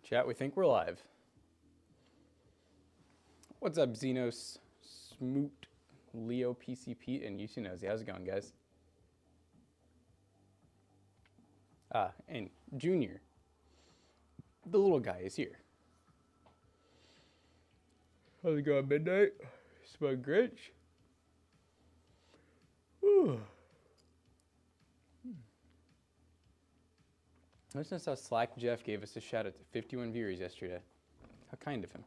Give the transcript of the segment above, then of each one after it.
Chat, we think we're live. What's up, Xenos, Smoot, Leo, PC Pete, and UC Nosy? How's it going, guys? And Junior, the little guy, is here. How's it going, Midnight? Smug Grinch? Whew. Notice how Slack Jeff gave us a shout out to 51 viewers yesterday. How kind of him.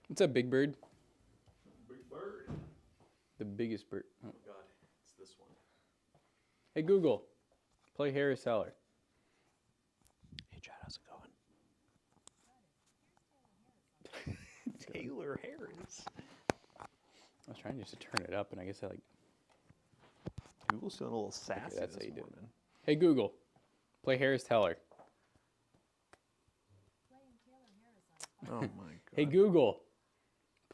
What's up, Big Bird? Big Bird. The biggest bird. Oh God, it's this one. Hey Google, play Harris Heller. Hey Chad, how's it going? Taylor Harris. I was trying just to turn it up, and I guess I like. Google's feeling a little sassy. Okay, that's this how you do it. morning. Hey Google, play Harris Heller. Oh my God. Hey Google,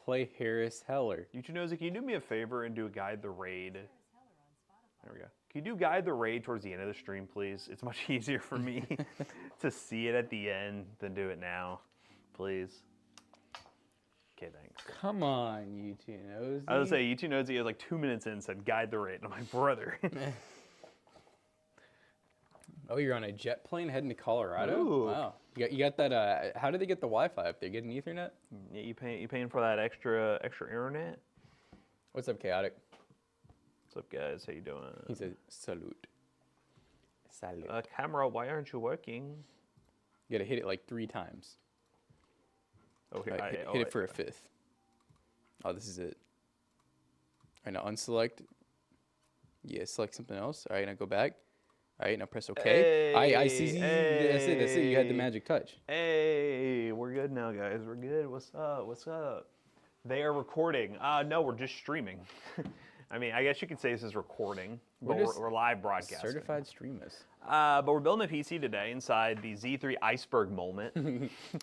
play Harris Heller. You two nosy, can you do me a favor and do a guide the raid? There we go. Can you do guide the raid towards the end of the stream, please? It's much easier for me to see it at the end than do it now, please. Okay, thanks. Come on, you two nosy. I was gonna say, you two nosy, like 2 minutes in, said guide the raid. And I'm like, brother. Oh, you're on a jet plane heading to Colorado? Ooh. Wow. You got that, how do they get the Wi-Fi up there? Getting Ethernet? Yeah, you paying for that extra internet? What's up, Chaotic? What's up, guys? How you doing? He said, salute. Salute. Camera, why aren't you working? You gotta hit it like 3 times. Oh, here, Hit it for a 5th. Oh, this is it. All right, now unselect. Yeah, select something else. All right, now go back. All right, now press OK. Hey, I see. hey. That's it. You had the magic touch. Hey, we're good now, guys. We're good. What's up? What's up? They are recording. No, we're just streaming. I mean, I guess you could say this is recording, but we're live broadcasting. Certified streamers. But we're building a PC today inside the Z3 Iceberg moment.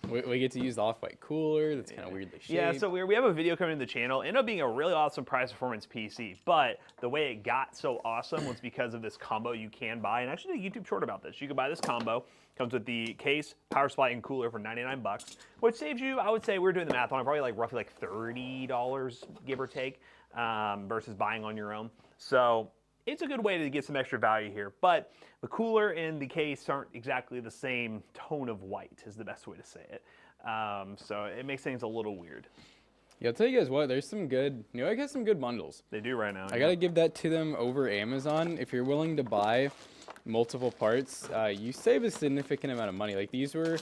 we get to use the off-white cooler. That's kind of weirdly shaped. Yeah, so we have a video coming to the channel. Ended up being a really awesome price performance PC, but the way it got so awesome was because of this combo you can buy. And actually did a YouTube short about this. You can buy this combo. Comes with the case, power supply, and cooler for 99 bucks, which saves you, I would say, we're doing the math on it, probably roughly $30, give or take, versus buying on your own. So it's a good way to get some extra value here. But the cooler and the case aren't exactly the same tone of white, is the best way to say it. So it makes things a little weird. Yeah, I'll tell you guys what, there's some good, Newegg has some good bundles. They do right now. I gotta give that to them over Amazon. If you're willing to buy multiple parts, you save a significant amount of money. Like these were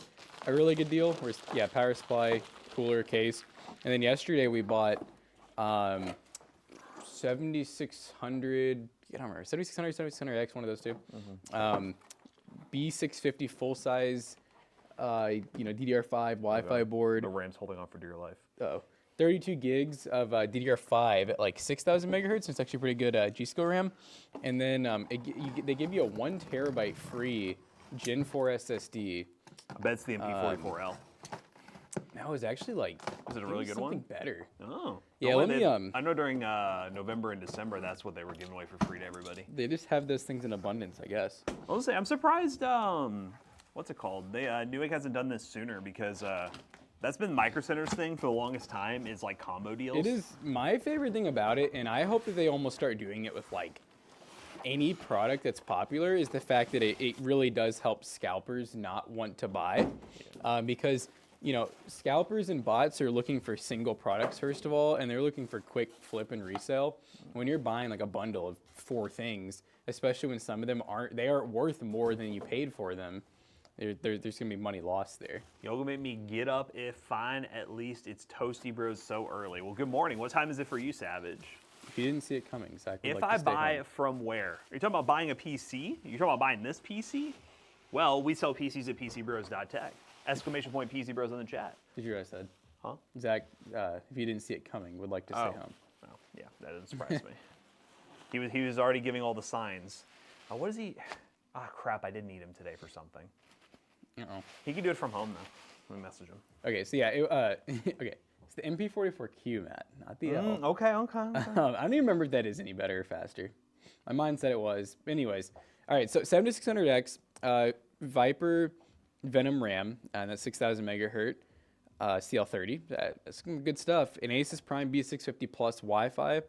a really good deal. Yeah, power supply, cooler, case. And then yesterday we bought 7600, I don't remember, 7600, 7600X, one of those two. B650 full size, DDR5 Wi-Fi board. The RAM's holding on for dear life. 32 gigs of DDR5 at like 6,000 megahertz. It's actually pretty good G-Skill RAM. And then they give you a 1 terabyte free Gen 4 SSD. I bet it's the MP44L. That was actually like, is it a really good one? Something better. Oh. Yeah, let me, I know during November and December, that's what they were giving away for free to everybody. They just have those things in abundance, I guess. I was say, I'm surprised, what's it called? Newegg hasn't done this sooner because that's been Micro Center's thing for the longest time, is like combo deals. It is my favorite thing about it, and I hope that they almost start doing it with like any product that's popular, is the fact that it really does help scalpers not want to buy. Because, scalpers and bots are looking for single products, first of all, and they're looking for quick flip and resale. When you're buying like a bundle of 4 things, especially when some of them aren't worth more than you paid for them, there's gonna be money lost there. Y'all gonna make me get up if fine, at least it's Toasty Bros so early. Well, good morning. What time is it for you, Savage? If you didn't see it coming, Zach would If like to I stay buy home. it from where? Are you talking about buying a PC? You're talking about buying this PC? Well, we sell PCs at pcbros.tech. Exclamation point PC Bros in the chat. Did you hear what I said? Huh? Zach, if you didn't see it coming, would like to stay home. Oh, yeah, that doesn't surprise me. He was already giving all the signs. What is he? Ah, crap, I did need him today for something. He can do it from home, though. Let me message him. Okay, so yeah, okay. It's the MP44Q, Matt, not the L. Okay. I don't even remember if that is any better or faster. My mind said it was. Anyways, all right, so 7600X, Viper Venom RAM, and that's 6,000 megahertz. CL30, that's some good stuff. An Asus Prime B650 Plus Wi-Fi.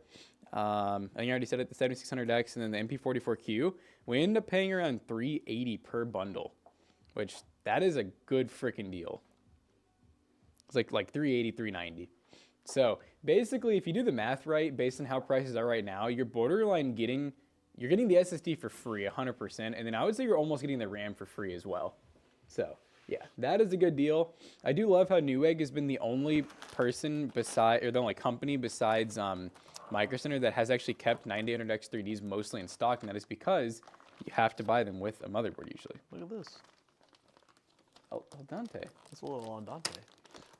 I think I already said it, the 7600X, and then the MP44Q. We end up paying around $380 per bundle, which that is a good freaking deal. It's like $380, $390. So basically, if you do the math right, based on how prices are right now, you're borderline getting the SSD for free, 100%, and then I would say you're almost getting the RAM for free as well. So yeah, that is a good deal. I do love how Newegg has been the only person the only company besides Micro Center that has actually kept 9800X 3Ds mostly in stock, and that is because you have to buy them with a motherboard usually. Look at this. Oh, Dante. It's a little Andante.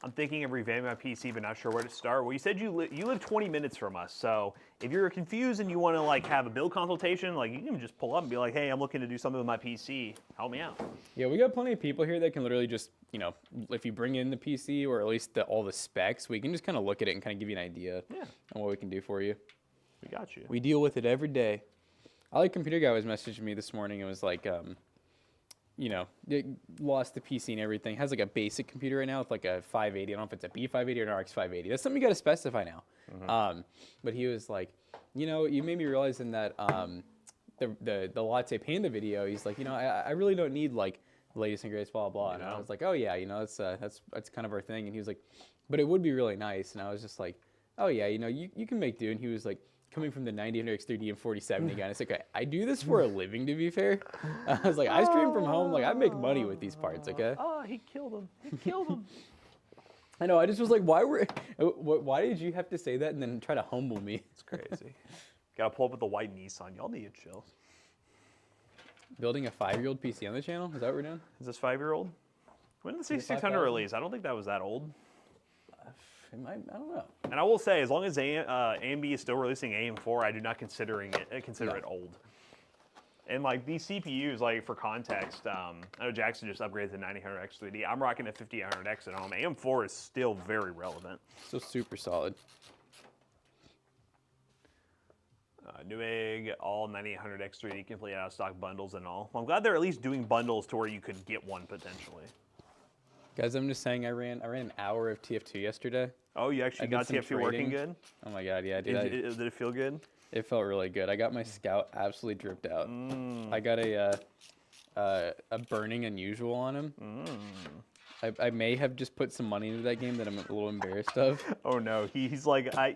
I'm thinking of revamping my PC, but not sure where to start. Well, you said you live 20 minutes from us, so if you're confused and you want to like have a build consultation, like you can just pull up and be like, "Hey, I'm looking to do something with my PC. Help me out." Yeah, we got plenty of people here that can literally just, if you bring in the PC or at least all the specs, we can just kind of look at it and kind of give you an idea on what we can do for you. We got you. We deal with it every day. Computer guy was messaging me this morning and was like, it lost the PC and everything. Has like a basic computer right now with like a 580. I don't know if it's a B580 or an RX 580. That's something you got to specify now. But he was like, you made me realize in that the Latte Panda video, he's like, I really don't need like the latest and greatest blah blah. And I was like, oh yeah, that's kind of our thing. And he was like, but it would be really nice. And I was just like, oh yeah, you can make do. And he was like, coming from the 9000X 3D and 4070 guy, it's like, I do this for a living, to be fair. I was like, I stream from home, like I make money with these parts, okay? Oh, he killed him. He killed him. I know, I just was like, why did you have to say that and then try to humble me? It's crazy. Gotta pull up with the white Nissan. Y'all need to chill. Building a 5-year-old PC on the channel? Is that what we're doing? Is this 5-year-old? When did the 6600 release? I don't think that was that old. I don't know. And I will say, as long as AMD is still releasing AM4, I do not consider it old. And like these CPUs, like for context, I know Jackson just upgraded to 9000X 3D. I'm rocking a 5800X at home. AM4 is still very relevant. So super solid. Newegg, all 9800X 3D complete out of stock bundles and all. Well, I'm glad they're at least doing bundles to where you could get one potentially. Guys, I'm just saying I ran an hour of TF2 yesterday. Oh, you actually got TF2 working good? Oh my god, yeah, dude. Did it feel good? It felt really good. I got my Scout absolutely dripped out. I got a burning unusual on him. I may have just put some money into that game that I'm a little embarrassed of. Oh no, he's like I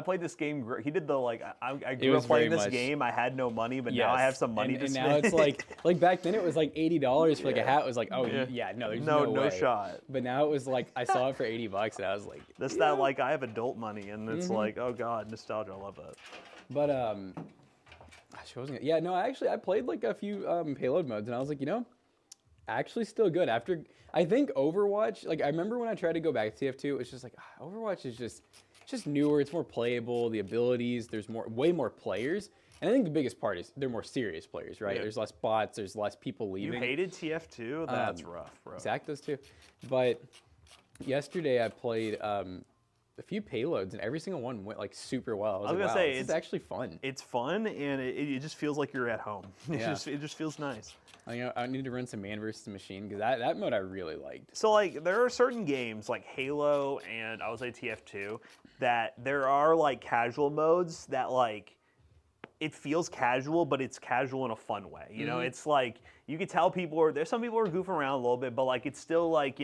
played this game. He did the like I grew up playing this game. I had no money, but now I have some money to spend. And now it's like back then it was like $80 for like a hat. It was like, oh yeah, no, there's no way. shot. But now it was like I saw it for $80 and I was like, that's that like I have adult money and it's like, oh god, nostalgia. I love that. But I played like a few payload modes and I was like, actually still good. After I think Overwatch, like I remember when I tried to go back to TF2, it's just like Overwatch is just newer, it's more playable, the abilities, there's way more players. And I think the biggest part is they're more serious players, right? Yeah. There's less bots, there's less people leaving. You hated TF2? That's rough, bro. Zach does too. But yesterday I played a few payloads and every single one went like super well. I was like, gonna say it's actually fun. It's fun and it just feels like you're at home. Yeah. It just feels nice. I need to run some man versus machine because that mode I really liked. So like there are certain games like Halo and I would say TF2 that there are like casual modes that like it feels casual, but it's casual in a fun way. You know, it's like you could tell there's some people who are goofing around a little bit, but like it's still like,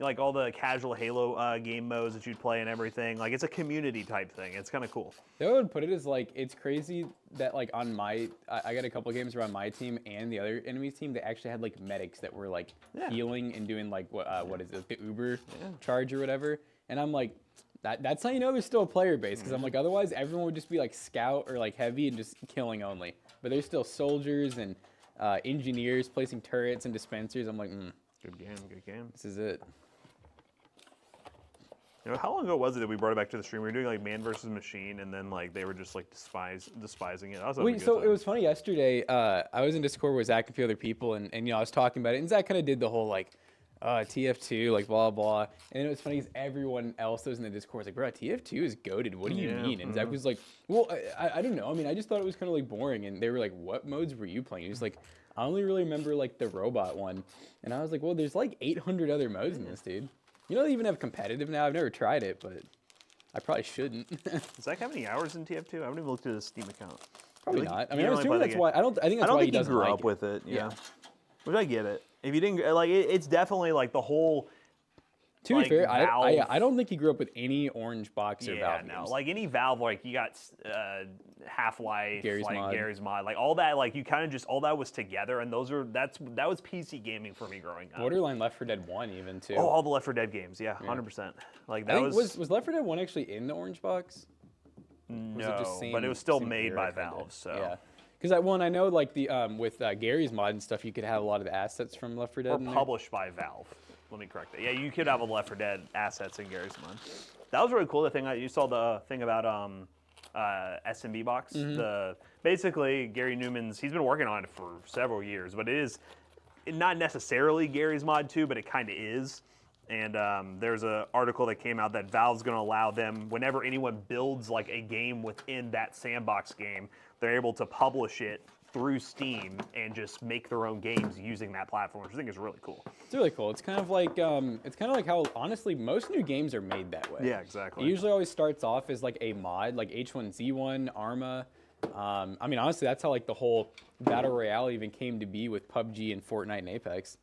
like all the casual Halo game modes that you'd play and everything. Like it's a community type thing. It's kind of cool. The way I would put it is like it's crazy that like on I got a couple of games around my team and the other enemy's team. They actually had like medics that were like healing and doing like what is it, the Uber charge or whatever. And I'm like, that's how you know there's still a player base, because I'm like, otherwise everyone would just be like scout or like heavy and just killing only. But there's still soldiers and engineers placing turrets and dispensers. I'm like, good game. This is it. How long ago was it that we brought it back to the stream? We were doing like man versus machine, and then like they were just like despising it. It was funny yesterday. I was in Discord with Zach and a few other people, and I was talking about it, and Zach kind of did the whole like. TF2, like blah blah, and then it was funny because everyone else that was in the Discord was like, "Bro, TF2 is goated. What do you mean?" And Zach was like, "Well, I don't know. I mean, I just thought it was kind of like boring." And they were like, "What modes were you playing?" He was like, I only really remember like the robot one, and I was like, well, there's like 800 other modes in this, dude. You know, they even have competitive now. I've never tried it, but I probably shouldn't. Does Zach have any hours in TF2? I haven't even looked at his Steam account. Probably not. I mean, you I'm only assuming play that's the why. I think that's why he doesn't grew like up it. with it. Yeah. Yeah. Which I get it. If you didn't like, it's definitely like the whole. To like, be fair, Valve, I don't think he grew up with any orange box or yeah, Valve no, games. like any Valve, like you got Half-Life, Gary's like Mod. Gary's Mod, like all that, like you kind of just all that was together, and that was PC gaming for me growing up. Borderline Left 4 Dead 1 even too. Oh, all the Left 4 Dead games, yeah, 100%. Like that I think, was Left 4 Dead 1 actually in the orange box? no, same- but it was still same made era, by kinda? Valve, so. Yeah. Because I know like the with Gary's Mod and stuff, you could have a lot of the assets from Left 4 Dead. Or in there. published by Valve. Let me correct that. Yeah, you could have a Left 4 Dead assets in Gary's Mod. That was really cool. The thing you saw the thing about SMB box. Basically Gary Newman's. He's been working on it for several years, but it is not necessarily Gary's Mod 2, but it kind of is. And there's an article that came out that Valve's going to allow them, whenever anyone builds like a game within that sandbox game, they're able to publish it through Steam and just make their own games using that platform, which I think is really cool. It's really cool. It's kind of like how honestly most new games are made that way. Yeah, exactly. It usually always starts off as like a mod, like H1Z1, Arma. I mean, honestly, that's how like the whole battle royale even came to be with PUBG and Fortnite and Apex.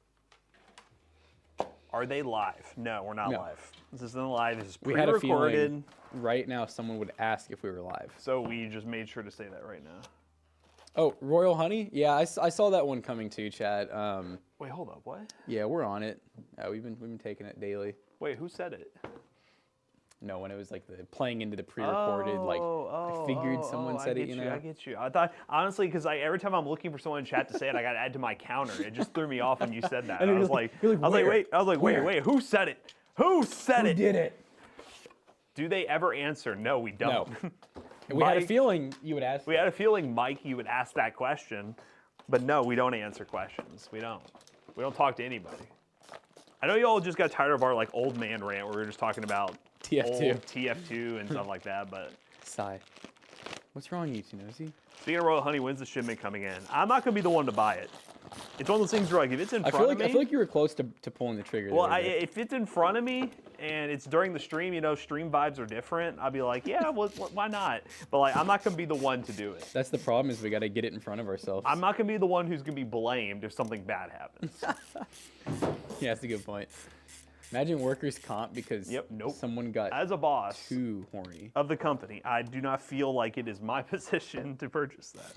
Are they live? No, we're not No. live. This isn't live. This is We had a pre-recorded. feeling right now someone would ask if we were live. So we just made sure to say that right now. Oh, Royal Honey? Yeah, I saw that one coming too, Chad. Wait, hold up. What? Yeah, we're on it. We've been taking it daily. Wait, who said it? No, when it was like the playing into the pre-recorded, I figured someone said it. You know, I get you. I thought honestly, because every time I'm looking for someone in chat to say it, I got to add to my counter. It just threw me off when you said that. And I you're was like, like, you're like, I was like, where? wait. I was like, Where? wait. Who said it? Who said it? did it? Do they ever answer? No, we don't. No. And we had a Mike- feeling you would ask. We had a feeling, Mike, you would ask that question, but no, we don't answer questions. We don't. We don't talk to anybody. I know you all just got tired of our like old man rant where we were just talking about TF2. old TF2 and stuff like that, but Sigh. What's wrong, you two nosy? speaking of Royal Honey, when's the shipment coming in? I'm not gonna be the one to buy it. It's one of those things where like if it's in front of me. I feel like you were close to pulling the trigger. well, there, but- if it's in front of me and it's during the stream, you know, stream vibes are different. I'll be like, yeah, well, why not? But like, I'm not gonna be the one to do it. That's the problem is we got to get it in front of ourselves. I'm not gonna be the one who's gonna be blamed if something bad happens. Yeah, that's a good point. Imagine workers' comp because Nope. someone got As a boss too horny. of the company, I do not feel like it is my position to purchase that.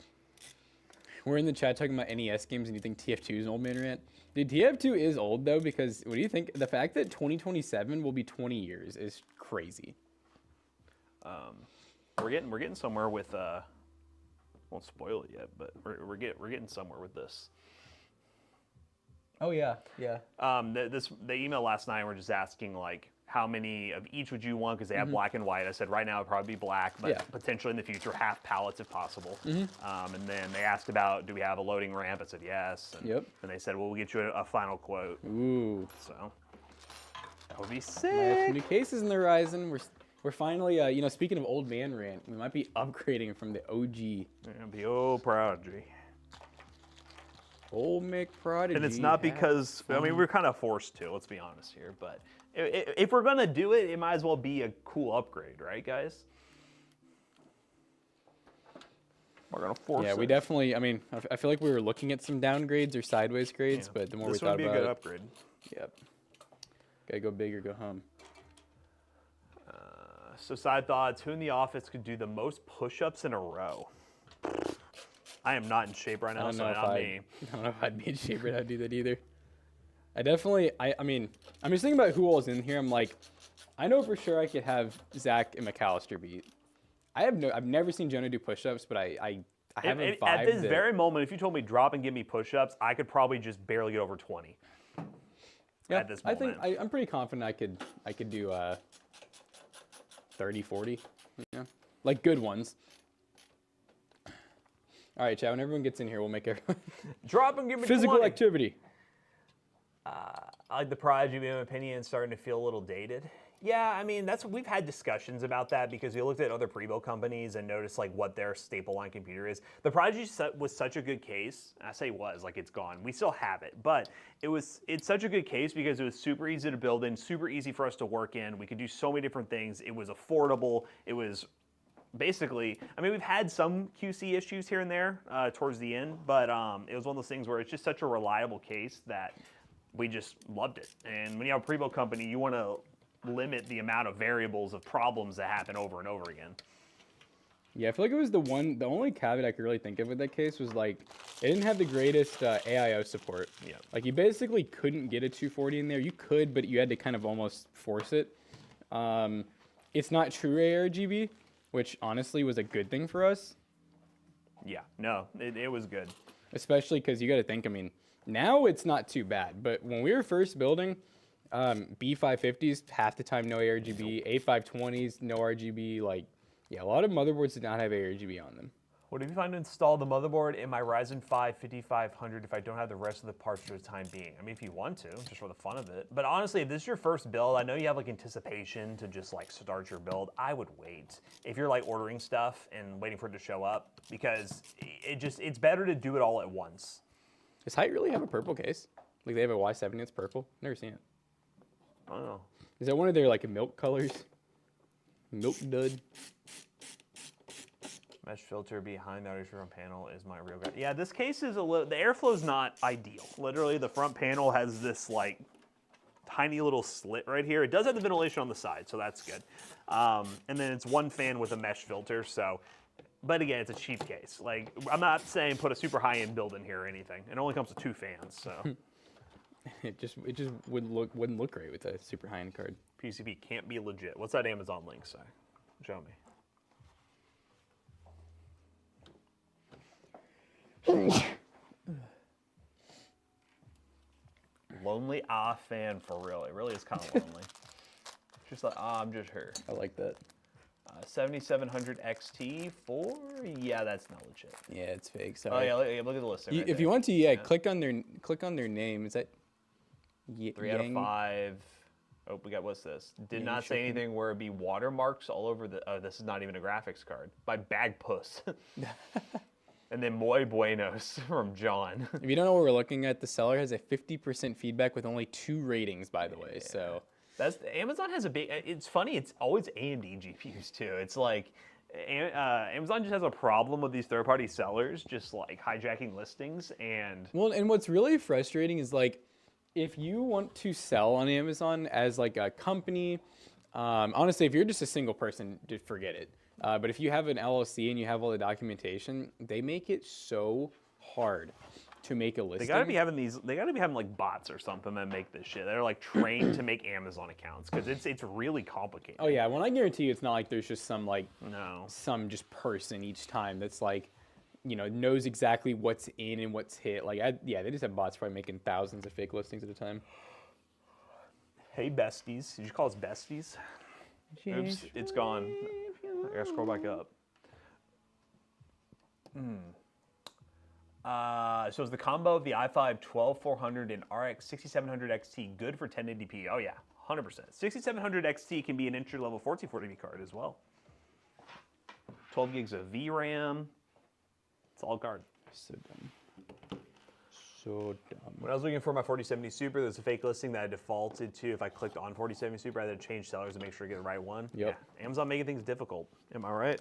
We're in the chat talking about NES games and you think TF2 is an old man rant? Dude, TF2 is old though because what do you think? The fact that 2027 will be 20 years is crazy. We're getting somewhere with won't spoil it yet, but we're getting somewhere with this. Oh yeah, yeah. The email last night we're just asking like how many of each would you want because they have black and white. I said right now it'd probably be black, but Yeah. potentially in the future half palettes if possible. And then they asked about do we have a loading ramp? I said yes. And, Yep. and they said well we'll get you a final quote. Ooh. So that would be Might have sick. some new cases in the Ryzen. We're finally, you know, speaking of old man rant, we might be upgrading from the OG. Yeah, the old prodigy. Old McProdigy. And it's not because, I mean, we're kind of forced to, let's be honest here. But if we're going to do it, it might as well be a cool upgrade, right, guys? We're going to force it. Yeah, we definitely, I mean, I feel like we were looking at some downgrades or sideways grades, but the more this we thought would be about a good it, upgrade. yep. Gotta go big or go home. So side thoughts, who in the office could do the most push-ups in a row? I am not in shape right now, so not me. I don't know if I'd be in shape right now to do that either. I definitely, I mean, I'm just thinking about who all's in here. I'm like, I know for sure I could have Zach and McAllister beat. I've never seen Jonah do push-ups, but I haven't vibed At this that- very moment, if you told me drop and give me push-ups, I could probably just barely get over 20. Yeah, At this I think moment. I'm pretty confident I could do 30, 40, you know, like good ones. All right, Chad, when everyone gets in here, we'll make everyone Drop and give me physical 20. activity. I like the Prodigy, in my opinion, starting to feel a little dated. Yeah, I mean, we've had discussions about that because we looked at other pre-built companies and noticed like what their staple line computer is. The Prodigy was such a good case. I say was, like it's gone. We still have it, but it's such a good case because it was super easy to build in, super easy for us to work in. We could do so many different things. It was affordable. It was basically, I mean, we've had some QC issues here and there towards the end, but it was one of those things where it's just such a reliable case that we just loved it. And when you have a pre-built company, you want to limit the amount of variables of problems that happen over and over again. Yeah, I feel like it was the only caveat I could really think of with that case was like, it didn't have the greatest AIO support. Yeah. Like you basically couldn't get a 240 in there. You could, but you had to kind of almost force it. It's not true ARGB, which honestly was a good thing for us. Yeah, no, it was good. Especially because you got to think, I mean, now it's not too bad, but when we were first building, B550s, half the time no ARGB, A520s, no RGB, like, yeah, a lot of motherboards did not have ARGB on them. What if you find to install the motherboard in my Ryzen 5 5500 if I don't have the rest of the parts for the time being? I mean, if you want to, just for the fun of it. But honestly, if this is your first build, I know you have like anticipation to just like start your build. I would wait. If you're like ordering stuff and waiting for it to show up, because it's better to do it all at once. Does Height really have a purple case? Like they have a Y70 that's purple? Never seen it. I don't know. Is that one of their like milk colors? Milk dud. Mesh filter behind the audio front panel is my real guy. Yeah, this case is a little, the airflow is not ideal. Literally, the front panel has this like tiny little slit right here. It does have the ventilation on the side, so that's good. And then it's one fan with a mesh filter, so, but again, it's a cheap case. Like, I'm not saying put a super high-end build in here or anything. It only comes with 2 fans, so. It just wouldn't look great with a super high-end card. PCB can't be legit. What's that Amazon link say? Show me. Lonely fan for real. It really is kind of lonely. Just like, I'm just her. I like that. 7700 XT for, yeah, that's not legit. Yeah, it's fake. Oh Sorry. yeah, look at the listing. If you want to, yeah, click on their name. Is that 3 out of 5. Oh, we got, what's this? Did Yang not say Shipping. anything where it be watermarks all over the, oh, this is not even a graphics card. By Bag Puss. And then Muy Buenos from John. If you don't know what we're looking at, the seller has a 50% feedback with only 2 ratings, by the way. So Amazon has a big, it's funny, it's always AMD GPUs too. It's like, Amazon just has a problem with these third-party sellers just like hijacking listings and... Well, and what's really frustrating is like, if you want to sell on Amazon as like a company, honestly, if you're just a single person, just forget it. But if you have an LLC and you have all the documentation, they make it so hard to make a listing. They gotta be having like bots or something that make this shit. They're like trained to make Amazon accounts because it's really complicated. Oh yeah, well I guarantee you it's not like there's just some like No. some just person each time that's like, you know, knows exactly what's in and what's hit. Like yeah, they just have bots probably making thousands of fake listings at a time. Hey besties, did you call us besties? Oops, it's gone. I gotta scroll back up. So is the combo of the i5 12400 and RX 6700 XT good for 1080p? Oh yeah, 100%. 6700 XT can be an entry-level 1440p card as well. 12 gigs of VRAM. Solid card. So dumb. So dumb. When I was looking for my 4070 Super, there's a fake listing that I defaulted to. If I clicked on 4070 Super, I had to change sellers to make sure I get the right one. Yep. Yeah. Amazon making things difficult. Am I right?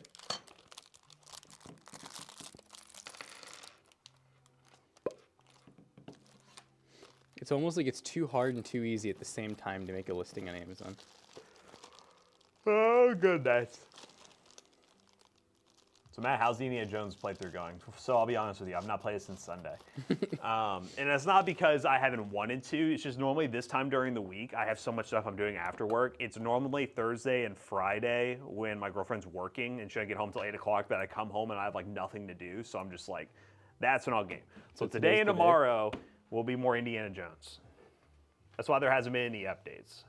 It's almost like it's too hard and too easy at the same time to make a listing on Amazon. Oh, goodness. So Matt, how's the Indiana Jones playthrough going? So I'll be honest with you, I've not played it since Sunday. And it's not because I haven't wanted to, it's just normally this time during the week, I have so much stuff I'm doing after work. It's normally Thursday and Friday when my girlfriend's working and she doesn't get home till 8 o'clock that I come home and I have like nothing to do. So I'm just like, that's when I'll game. So today and tomorrow will be more Indiana Jones. That's why there hasn't been any updates.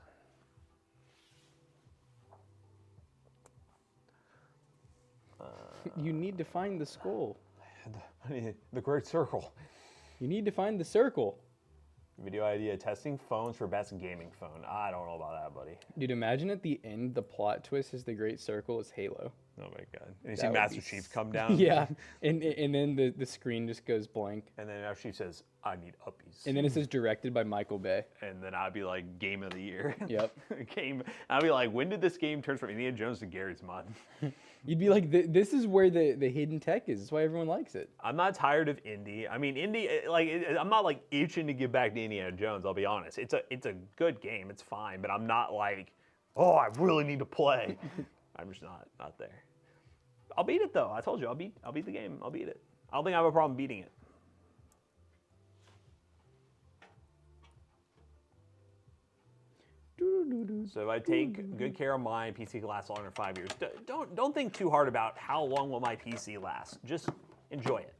You need to find the skull. The great circle. You need to find the circle. Video idea, testing phones for best gaming phone. I don't know about that, buddy. Dude, imagine at the end, the plot twist is the Great Circle is Halo. Oh my god. And you see That would Master be Chief come down. Yeah, and then the screen just goes blank. And then Master Chief says, I need uppies. And then it says directed by Michael Bay. And then I'd be like, game of the year. Yep. I'd be like, when did this game turn from Indiana Jones to Gary's Mod? You'd be like, this is where the hidden tech is. That's why everyone likes it. I'm not tired of indie. I mean, indie, I'm not like itching to get back to Indiana Jones, I'll be honest. It's a good game, it's fine, but I'm not like, oh, I really need to play. I'm just not there. I'll beat it though. I told you, I'll beat the game. I'll beat it. I don't think I have a problem beating it. So if I take good care of mine, PC can last longer than 5 years. Don't think too hard about how long will my PC last. Just enjoy it.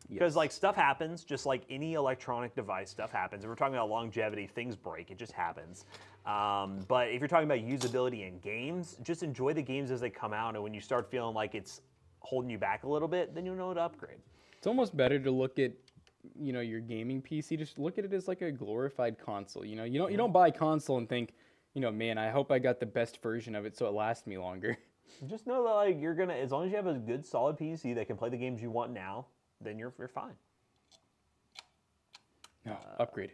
Because like stuff happens, just like any electronic device, stuff happens. If we're talking about longevity, things break. It just happens. But if you're talking about usability in games, just enjoy the games as they come out. And when you start feeling like it's holding you back a little bit, then you'll know to upgrade. It's almost better to look at, your gaming PC. Just look at it as like a glorified console. You don't buy a console and think, man, I hope I got the best version of it so it lasts me longer. Just know that like you're gonna, as long as you have a good solid PC that can play the games you want now, then you're fine. No, upgrade.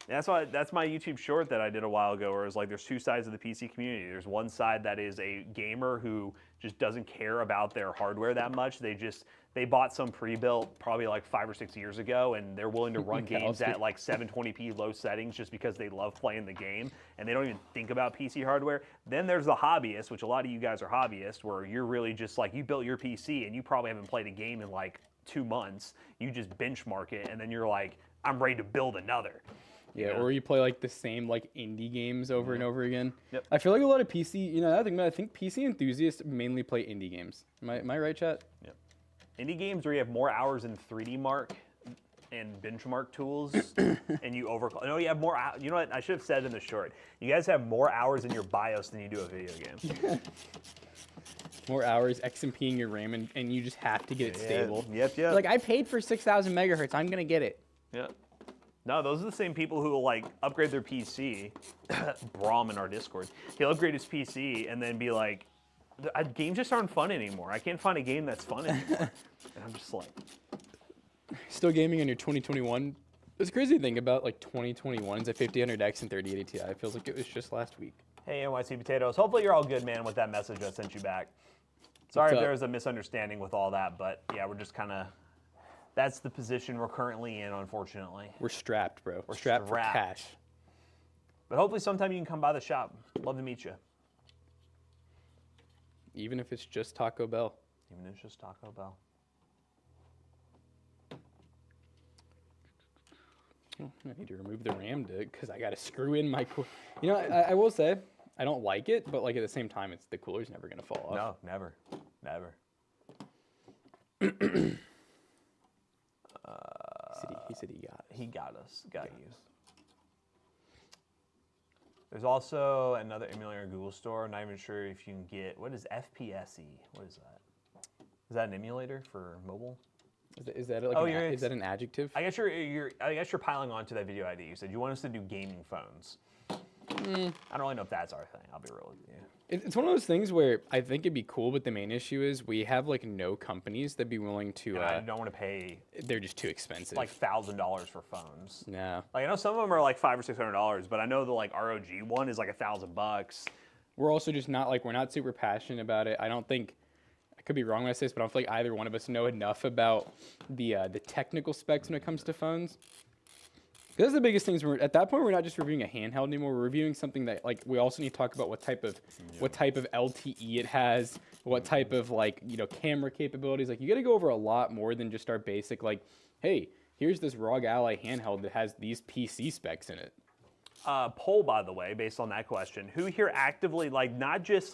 That's my YouTube short that I did a while ago, where it's like there's two sides of the PC community. There's one side that is a gamer who just doesn't care about their hardware that much. They bought some pre-built probably like 5 or 6 years ago, and they're willing to run games at like 720p low settings just because they love playing the game, and they don't even think about PC hardware. Then there's the hobbyist, which a lot of you guys are hobbyists, where you're really just like, you built your PC and you probably haven't played a game in like 2 months. You just benchmark it, and then you're like, I'm ready to build another. Yeah, or you play like the same like indie games over and over again. Yep. I feel like a lot of PC, I think PC enthusiasts mainly play indie games. Am I right, chat? Yep. Indie games where you have more hours in 3D Mark and benchmark tools, and you overclock. No, you have more. You know what? I should have said in the short. You guys have more hours in your BIOS than you do a video game. More hours XMPing your RAM, and you just have to get it stable. Yep. Like, I paid for 6,000 megahertz. I'm gonna get it. Yep. No, those are the same people who will like upgrade their PC. Braum in our Discord. He'll upgrade his PC and then be like, games just aren't fun anymore. I can't find a game that's fun anymore. And I'm just like, still gaming on your 2021. It's crazy to think about like 2021's at 5000X and 3080 Ti. It feels like it was just last week. Hey, NYC Potatoes. Hopefully you're all good, man, with that message I sent you back. Sorry if up? there was a misunderstanding with all that, but yeah, we're just kind of, that's the position we're currently in, unfortunately. We're strapped, bro. We're strapped for cash. But hopefully sometime you can come by the shop. Love to meet you. Even if it's just Taco Bell. Even if it's just Taco Bell. I need to remove the RAM disk because I got to screw in my core. I will say, I don't like it, but like at the same time, the cooler's never going to fall off. No, never. Never. He said he got us. He got us. Got you. There's also another emulator in Google Store. Not even sure if you can get, what is FPSE? What is that? Is that an emulator for mobile? Is that like is that an adjective? I guess you're piling on to that video idea. You said you want us to do gaming phones. I don't really know if that's our thing. I'll be real with you. It's one of those things where I think it'd be cool, but the main issue is we have like no companies that'd be willing to. I don't want to pay. They're just too expensive. Like $1,000 for phones. No. Like I know some of them are like $500 or $600, but I know the like ROG one is like $1,000. We're also just not we're not super passionate about it. I don't think. I could be wrong when I say this, but I don't feel like either one of us know enough about the technical specs when it comes to phones. That's the biggest things. At that point, we're not just reviewing a handheld anymore. We're reviewing something that we also need to talk about what type of LTE it has, what type of camera capabilities. Like you got to go over a lot more than just our basic hey, here's this ROG Ally handheld that has these PC specs in it. Poll, by the way, based on that question, who here actively, not just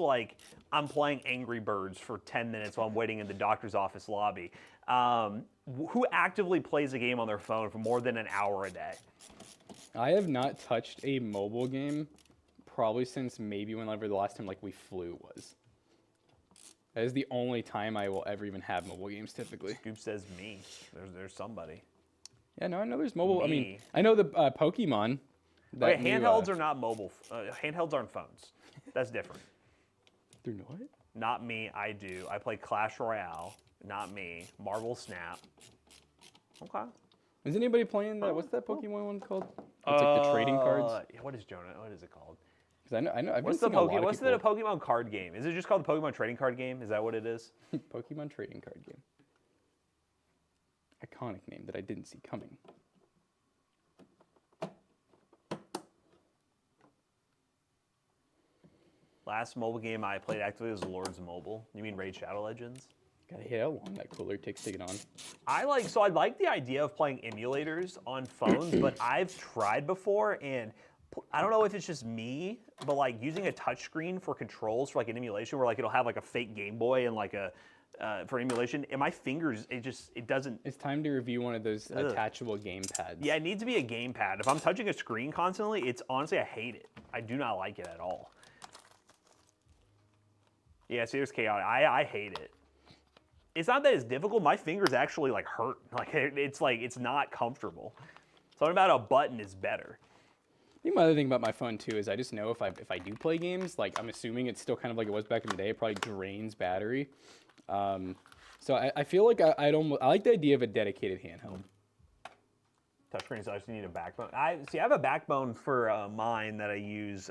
I'm playing Angry Birds for 10 minutes while I'm waiting in the doctor's office lobby, who actively plays a game on their phone for more than an hour a day? I have not touched a mobile game probably since maybe whenever the last time we flew was. That is the only time I will ever even have mobile games typically. Scoop says me. There's somebody. Yeah, no, I know there's mobile. I mean, Me. I know the Pokemon. that Okay, new, handhelds are not mobile. Handhelds aren't phones. That's different. They're not? Not me. I do. I play Clash Royale. Not me. Marvel Snap. Okay. Is anybody playing that? What's that Pokemon one called? It's like the trading cards. Yeah, what is Jonah? What is it called? Because I know. I've What's been the seeing a lot of What's the people- Pokemon card game? Is it just called the Pokemon trading card game? Is that what it is? Pokemon trading card game. Iconic name that I didn't see coming. Last mobile game I played actively was Lords Mobile. You mean Raid Shadow Legends? Gotta hit how long that cooler takes to get on. I like the idea of playing emulators on phones, but I've tried before and I don't know if it's just me, but like using a touchscreen for controls for like an emulation where like it'll have like a fake Game Boy and like a for emulation, and my fingers it doesn't. It's time to review one of those attachable game pads. Yeah, it needs to be a gamepad. If I'm touching a screen constantly, it's honestly I hate it. I do not like it at all. Yeah, serious chaotic. I hate it. It's not that it's difficult. My fingers actually like hurt. Like it's not comfortable. Something about a button is better. I think my other thing about my phone too is I just know if I do play games, like I'm assuming it's still kind of like it was back in the day. It probably drains battery. So I feel like I like the idea of a dedicated handheld. Touchscreens, I just need a backbone. I have a backbone for mine that I use.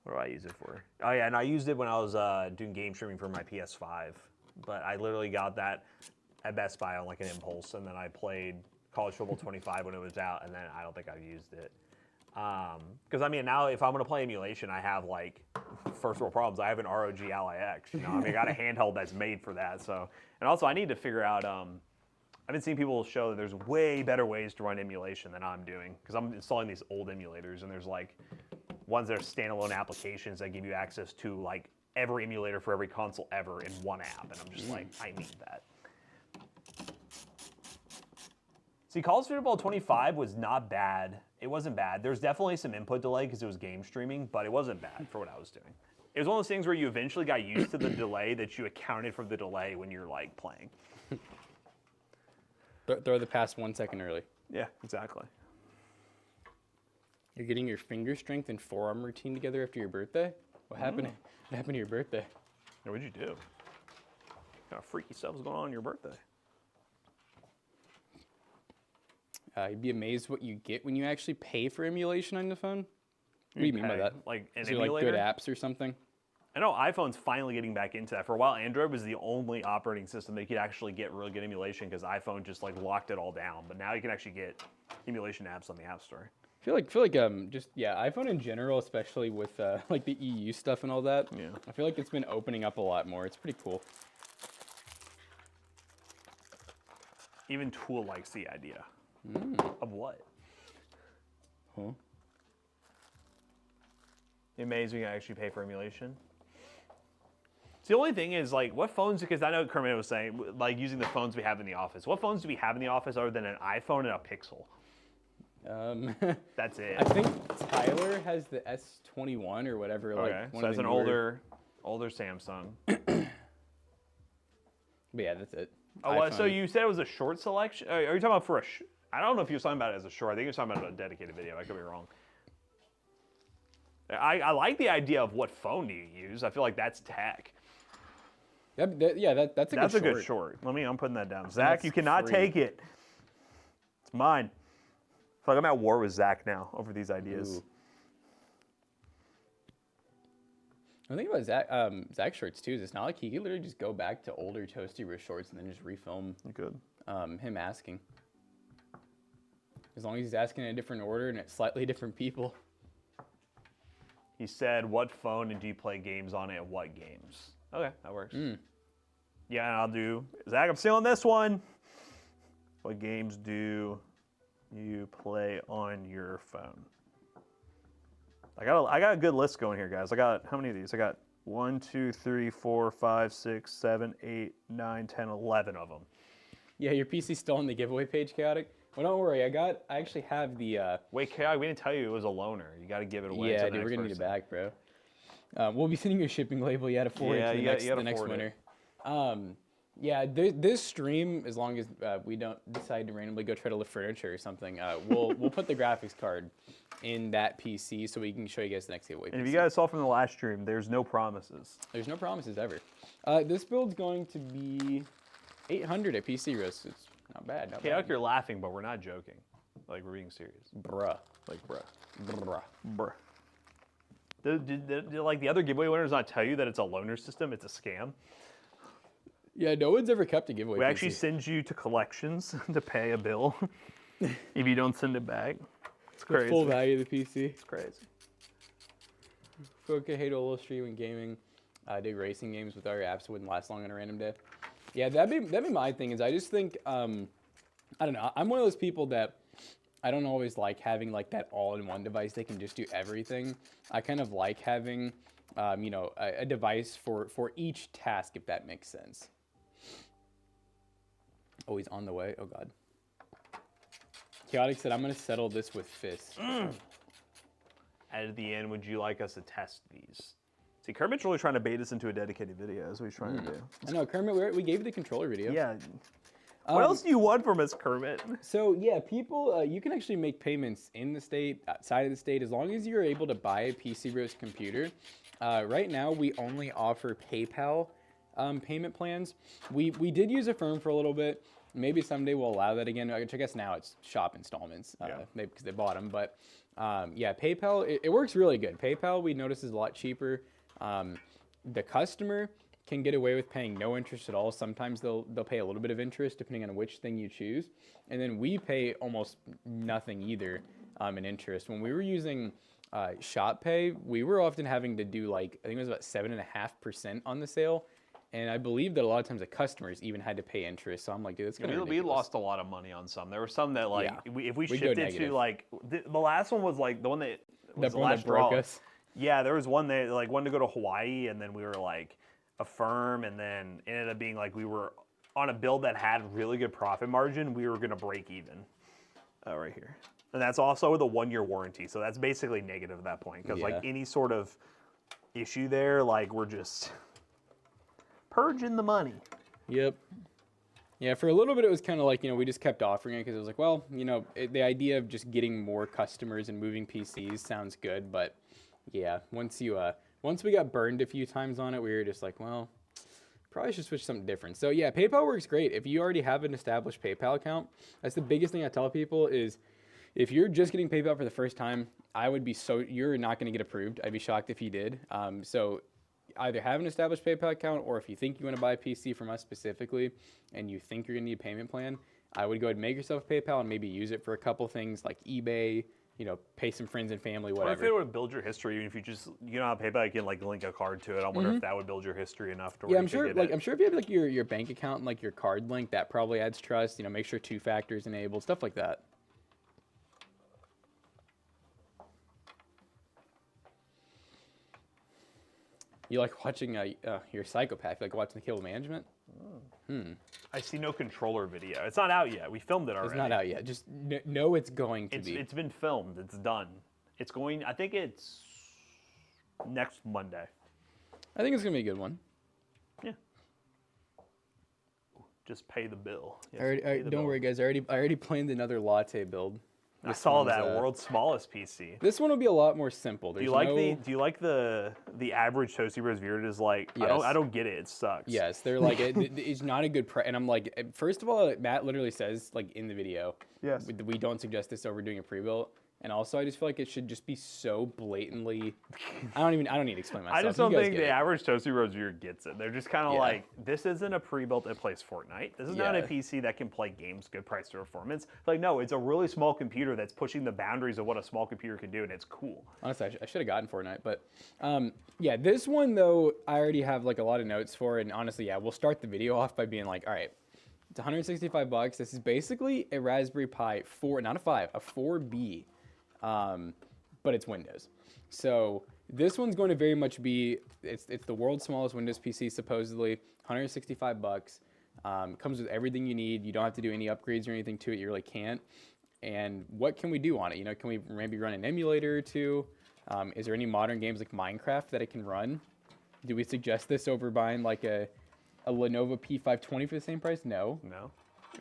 What do I use it for? Oh yeah, and I used it when I was doing game streaming for my PS5. But I literally got that at Best Buy on like an impulse, and then I played College Football 25 when it was out, and then I don't think I've used it. Because I mean, now if I'm gonna play emulation, I have like first world problems. I have an ROG Ally X. You know, I mean, I got a handheld that's made for that. So, and also I need to figure out. I've been seeing people show that there's way better ways to run emulation than I'm doing because I'm installing these old emulators, and there's like ones that are standalone applications that give you access to like every emulator for every console ever in one app, and I'm just like, I need that. See, College Football 25 was not bad. It wasn't bad. There's definitely some input delay because it was game streaming, but it wasn't bad for what I was doing. It was one of those things where you eventually got used to the delay that you accounted for the delay when you're like playing. Throw the pass 1 second early. Yeah, exactly. You're getting your finger strength and forearm routine together after your birthday? What happened? What happened to your birthday? Now, what'd you do? What kind of freaky stuff was going on your birthday? You'd be amazed what you get when you actually pay for emulation on the phone. What do you mean by that? Like an Is there emulator? like good apps or something? I know iPhone's finally getting back into that. For a while, Android was the only operating system that could actually get really good emulation because iPhone just like locked it all down. But now you can actually get emulation apps on the App Store. I feel like just iPhone in general, especially with like the EU stuff and all that. Yeah. I feel like it's been opening up a lot more. It's pretty cool. Even Tool likes the idea. Of what? Huh? Amazing, I actually pay for emulation. The only thing is, like, what phones, because I know Kermit was saying, like, using the phones we have in the office. What phones do we have in the office other than an iPhone and a Pixel? That's it. I think Tyler has the S21 or whatever. Okay, Like so one of that's the an newer- older Samsung. But yeah, that's it. Oh, well, so iPhone. you said it was a short selection? Are you talking about for a I don't know if you're talking about it as a short. I think you're talking about a dedicated video. I could be wrong. I like the idea of what phone do you use. I feel like that's tech. That's a good short. I'm putting that down. Zach, that's you cannot free. take it. It's mine. I feel like I'm at war with Zach now over these ideas. Ooh. The thing about Zach shorts too is it's not like he could literally just go back to older Toasty shorts and then just refilm Good. him asking. As long as he's asking in a different order and at slightly different people. He said, what phone and do you play games on it and what games? Okay, that works. Yeah, and I'll do, Zach, I'm stealing this one. What games do you play on your phone? I got a good list going here, guys. I got, how many of these? I got 1, 2, 3, 4, 5, 6, 7, 8, 9, 10, 11 of them. Yeah, your PC's still on the giveaway page, Chaotic. Well, don't worry. I actually have the. Wait, Chaotic, we didn't tell you it was a loaner. You got to give it away. Yeah, to the dude, we're next gonna need it person. back, bro. We'll be sending you a shipping label. You had to forward Yeah, it to you the gotta next forward winner. Yeah, this stream, as long as we don't decide to randomly go try to lift furniture or something, we'll put the graphics card in that PC so we can show you guys the next giveaway. And PC. if you guys saw from the last stream, there's no promises. There's no promises ever. This build's going to be 800 at pcbros. It's not bad. Not Chaotic, bad. you're laughing, but we're not joking. Like, we're being serious. Bruh. Like, bruh. Bruh. Bruh. Did like the other giveaway winners not tell you that it's a loaner system? It's a scam. Yeah, no one's ever kept a giveaway. We PC. actually send you to collections to pay a bill if you don't send it back. It's the crazy. full value of the PC. It's crazy. Foca hate a little stream and gaming. I dig racing games with our apps. Wouldn't last long on a random day. Yeah, that'd be my thing. Is I just think I don't know. I'm one of those people that I don't always like having like that all-in-one device. They can just do everything. I kind of like having you know, a device for each task, if that makes sense. Oh, he's on the way. Oh God. Chaotic said, "I'm gonna settle this with fists." At the end, would you like us to test these? See, Kermit's really trying to bait us into a dedicated video. That's what he's trying to do. I know, Kermit. We gave you the controller video. Yeah. What else do you want from us, Kermit? So yeah, people, you can actually make payments in the state, outside of the state, as long as you're able to buy a pcbros computer. Right now, we only offer PayPal payment plans. We did use Affirm for a little bit. Maybe someday we'll allow that again. I guess now it's shop installments because they bought them. But yeah, PayPal, it works really good. PayPal, we notice, is a lot cheaper. The customer can get away with paying no interest at all. Sometimes they'll pay a little bit of interest depending on which thing you choose. And then we pay almost nothing either in interest. When we were using Shop Pay, we were often having to do like, I think it was about 7.5% on the sale. And I believe that a lot of times the customers even had to pay interest. So I'm like, dude, that's kind of We lost a lot of money on some. There were some that like, if we We'd go shifted negative. to like, the last one was like the one that was the one last that broke draw. us. Yeah, there was one that like wanted to go to Hawaii, and then we were like Affirm, and then it ended up being like we were on a build that had really good profit margin. We were gonna break even. Right here, and that's also with a 1-year warranty. So that's basically negative at that point, because like any sort of issue there, like we're just purging the money. Yep. Yeah, for a little bit it was kind of like, you know, we just kept offering it because it was like, well, you know, the idea of just getting more customers and moving PCs sounds good, but yeah, once we got burned a few times on it, we were just like, well, probably should switch to something different. So yeah, PayPal works great. If you already have an established PayPal account, that's the biggest thing I tell people is if you're just getting PayPal for the first time, you're not going to get approved. I'd be shocked if you did. So either have an established PayPal account, or if you think you want to buy a PC from us specifically and you think you're going to need a payment plan, I would go ahead and make yourself a PayPal and maybe use it for a couple things like eBay, you know, pay some friends and family, What if whatever. it would build your history, even if you just, you know how PayPal, you can like link a card to it. I wonder if that would build your history enough to where Yeah, you I'm sure. could get Like, it. I'm sure if you have like your bank account and like your card link, that probably adds trust. You know, make sure 2 factors enabled, stuff like that. You like watching you're a psychopath. You like watching the cable management? I see no controller video. It's not out yet. We filmed it already. It's not out yet. Just know it's going to be. It's been filmed. It's done. It's going, I think it's next Monday. I think it's gonna be a good one. Yeah. Just pay the bill. Yes, I already, pay the don't bill. worry, guys. I already planned another latte build. I This saw one's, that world's smallest PC. This one will be a lot more simple. Do you like the average Toasty Bros view? It is like Yes. I don't get it. It sucks. Yes, they're like it's not a good price, and I'm like, first of all, Matt literally says like in the video, Yes. we don't suggest this over doing a pre-built, and also I just feel like it should just be so blatantly. I don't need to explain myself. I just You don't guys think get the it. average Toasty Bros viewer gets it. They're just kind of Yeah. like, this isn't a pre-built that plays Fortnite. This is not a Yeah. PC that can play games good price to performance. Like, no, it's a really small computer that's pushing the boundaries of what a small computer can do, and it's cool. Honestly, I should have gotten Fortnite, but yeah, this one though, I already have like a lot of notes for it, and honestly, yeah, we'll start the video off by being like, all right, it's 165 bucks. This is basically a Raspberry Pi 4, not a 5, a 4B, but it's Windows. So this one's going to very much be, it's the world's smallest Windows PC supposedly, 165 bucks. Comes with everything you need. You don't have to do any upgrades or anything to it. You really can't. And what can we do on it? You know, can we maybe run an emulator or two? Is there any modern games like Minecraft that it can run? Do we suggest this over buying like a a Lenovo P520 for the same price? No. No.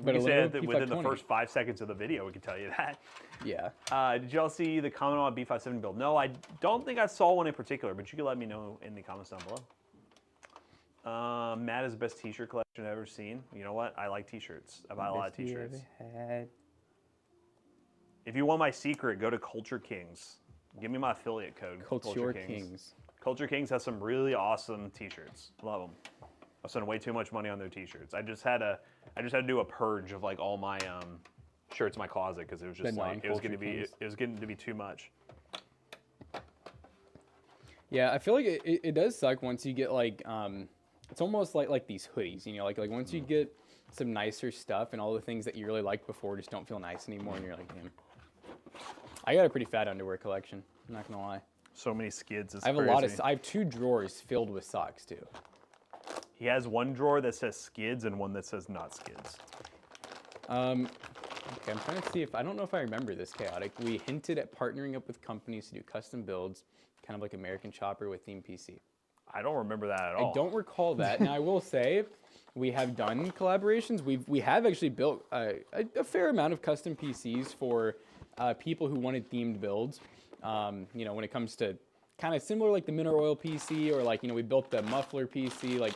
But We a can say Lenovo that within the P520. first 5 seconds of the video, we can tell you that. Yeah. Did y'all see the comment on B570 build? No, I don't think I saw one in particular, but you can let me know in the comments down below. Matt is the best t-shirt collection I've ever seen. You know what? I like t-shirts. I buy a lot of Best you t-shirts. ever had. If you want my secret, go to Culture Kings. Give me my affiliate code. Culture Kings. Culture Kings has some really awesome t-shirts. Love them. I spent way too much money on their t-shirts. I just had to do a purge of like all my shirts in my closet because it was just The like it was non-Culture getting to be too much. Yeah, I feel like it does suck once you get like it's almost like these hoodies, you know, like once you get some nicer stuff and all the things that you really liked before just don't feel nice anymore, and you're like, damn. I got a pretty fat underwear collection. I'm not gonna lie. So many skids. It's I have crazy. a lot of. I have 2 drawers filled with socks too. He has one drawer that says skids and one that says not skids. Okay, I'm trying to see if I don't know if I remember this, Chaotic. We hinted at partnering up with companies to do custom builds, kind of like American Chopper with Theme PC. I don't remember that at all. I don't recall that. Now I will say, we have done collaborations. We have actually built a fair amount of custom PCs for people who wanted themed builds. You know, when it comes to kind of similar like the Mineral Oil PC, or like, you know, we built the muffler PC. Like,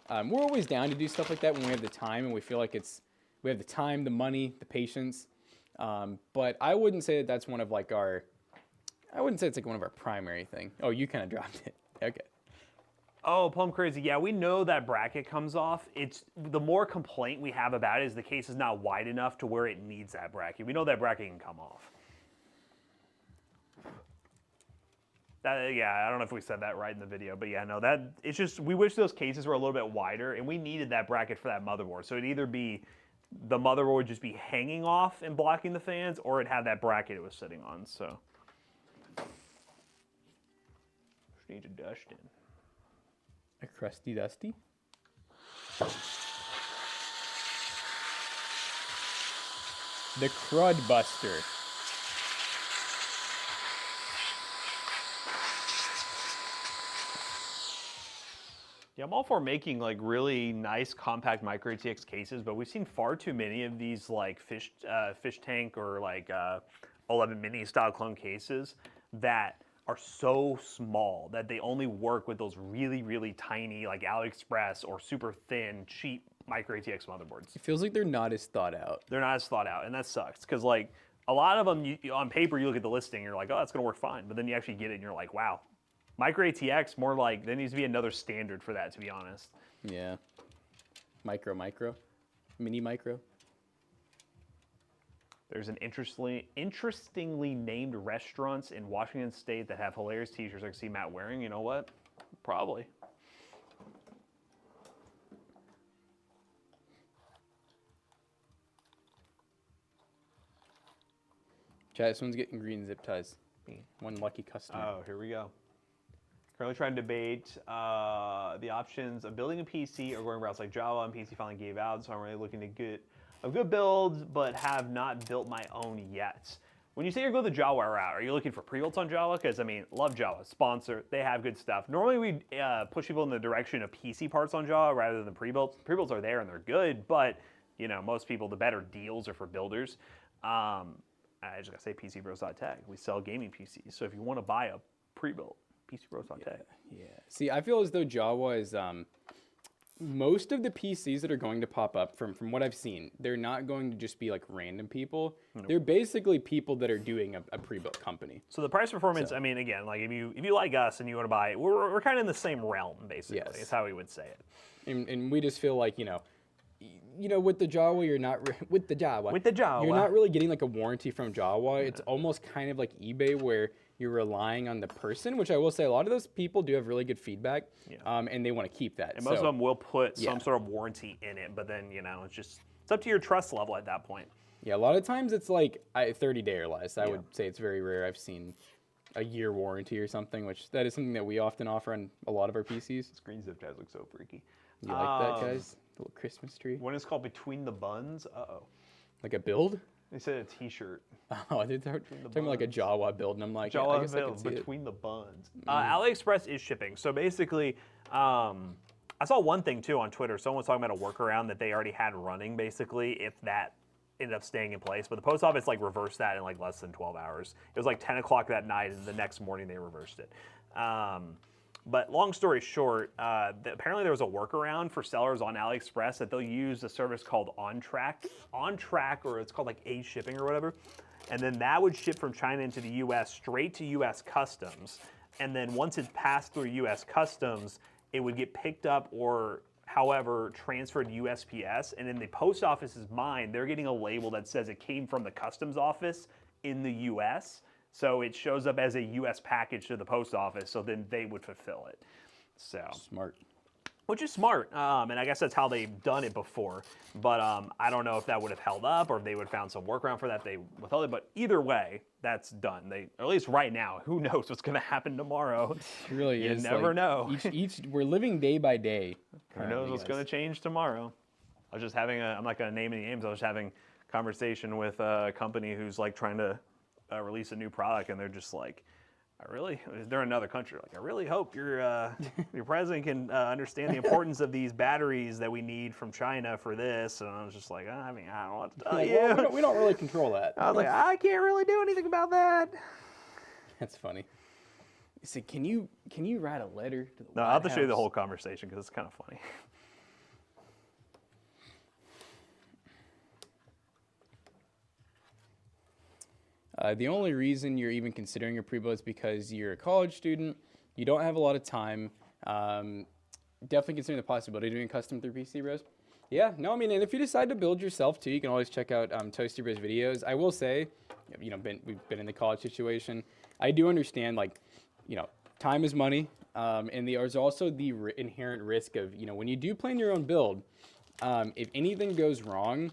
we're always down to do stuff like that when we have the time and we feel like we have the time, the money, the patience. But I wouldn't say that that's one of like I wouldn't say it's like one of our primary thing. Oh, you kind of dropped it. Okay. Oh, Plum Crazy. Yeah, we know that bracket comes off. It's the more complaint we have about it is the case is not wide enough to where it needs that bracket. We know that bracket can come off. Yeah, I don't know if we said that right in the video, but yeah, no, that it's just we wish those cases were a little bit wider, and we needed that bracket for that motherboard. So it'd either be the motherboard would just be hanging off and blocking the fans, or it'd have that bracket it was sitting on. So just need to dust in. A crusty dusty. The Crud Buster. Yeah, I'm all for making like really nice compact micro ATX cases, but we've seen far too many of these like fish tank or like 11 mini style clone cases that are so small that they only work with those really, really tiny like AliExpress or super thin, cheap micro ATX motherboards. It feels like they're not as thought out. They're not as thought out, and that sucks because like a lot of them on paper you look at the listing, you're like, oh, that's gonna work fine, but then you actually get it and you're like, wow. Micro ATX, more like, there needs to be another standard for that, to be honest. Yeah. Micro. Mini micro. There's an interestingly named restaurants in Washington State that have hilarious t-shirts I can see Matt wearing. You know what? Probably. Chat, this one's getting green zip ties. One lucky customer. Oh, here we go. Currently trying to debate the options of building a PC or going routes like Java, and PC finally gave out, so I'm really looking to get a good build, but have not built my own yet. When you say you're going the Java route, are you looking for pre-builts on Java? Because, I mean, love Java, sponsor, they have good stuff. Normally we push people in the direction of PC parts on Java rather than pre-builts. Pre-builts are there and they're good, but, you know, most people, the better deals are for builders. I just gotta say pcbros.tag. We sell gaming PCs, so if you want to buy a pre-built, pcbros.tag. Yeah. See, I feel as though Java is most of the PCs that are going to pop up from what I've seen, they're not going to just be like random people. Nope. They're basically people that are doing a pre-built company. So the price performance, I mean, again, like if you like us and you want to buy it, we're kind of in the same realm, basically. Yes. Is how we would say it. And we just feel like, you know, with the Java, you're not with the Java, you're not really getting like a warranty from Java. It's almost kind of like eBay where you're relying on the person, which I will say a lot of those people do have really good feedback, and they want to keep that. And most of them will put some sort of warranty in it, but then, you know, it's up to your trust level at that point. Yeah, a lot of times it's like 30-day or less. I would say it's very rare. I've seen a year warranty or something, which that is something that we often offer on a lot of our PCs. Screen zip ties look so freaky. You like that, guys? The little Christmas tree. One is called Between the Buns. Uh-oh. Like a build? They said a t-shirt. Oh, they're talking about like a Java build, and I'm like, Java I guess I can build, see Between the Buns. AliExpress is shipping. So basically, I saw one thing too on Twitter. Someone was talking about a workaround that they already had running, basically, if that ended up staying in place. But the post office like reversed that in like less than 12 hours. It was like 10 o'clock that night, and the next morning they reversed it. But long story short, apparently there was a workaround for sellers on AliExpress that they'll use a service called On Track, or it's called like A Shipping or whatever. And then that would ship from China into the US straight to US Customs. And then once it's passed through US Customs, it would get picked up or however transferred USPS. And in the post office's mind, they're getting a label that says it came from the customs office in the US. So it shows up as a US package to the post office, so then they would fulfill it. So Smart. which is smart, and I guess that's how they've done it before. But I don't know if that would have held up or if they would have found some workaround for that. They withheld it, but either way, that's done. Or at least right now, who knows what's going to happen tomorrow? It really You is. never know. We're living day by day. Who knows what's going to change tomorrow? I was just having I'm not going to name any names. I was having a conversation with a company who's like trying to release a new product, and they're just like, they're in another country. Like, I really hope your president can understand the importance of these batteries that we need from China for this. And I was just like, I mean, I don't know what to tell you. Well, we don't really control that. I was like, I can't really do anything about that. That's funny. He said, can you write a letter to the No, I'll have to show you the whole conversation because it's kind of funny. The only reason you're even considering a pre-build is because you're a college student, you don't have a lot of time. Definitely considering the possibility of doing custom through pcbros. Yeah, no, I mean, and if you decide to build yourself too, you can always check out Toasty Bros videos. I will say, we've been in the college situation. I do understand, time is money, and there's also the inherent risk of, when you do plan your own build, if anything goes wrong,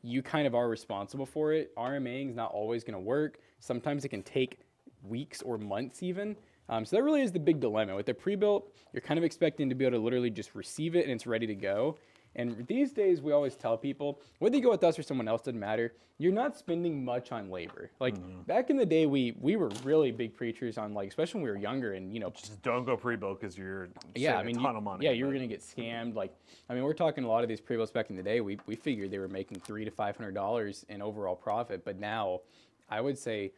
you kind of are responsible for it. RMAing is not always going to work. Sometimes it can take weeks or months even. So that really is the big dilemma. With the pre-built, you're kind of expecting to be able to literally just receive it and it's ready to go. And these days, we always tell people, whether you go with us or someone else, doesn't matter. You're not spending much on labor. Back in the day, we were really big preachers on, especially when we were younger and, Just don't go pre-built because you're saving a ton of money. Yeah, you were going to get scammed. We're talking a lot of these pre-builts back in the day. We figured they were making $300 to $500 in overall profit. But now, I would say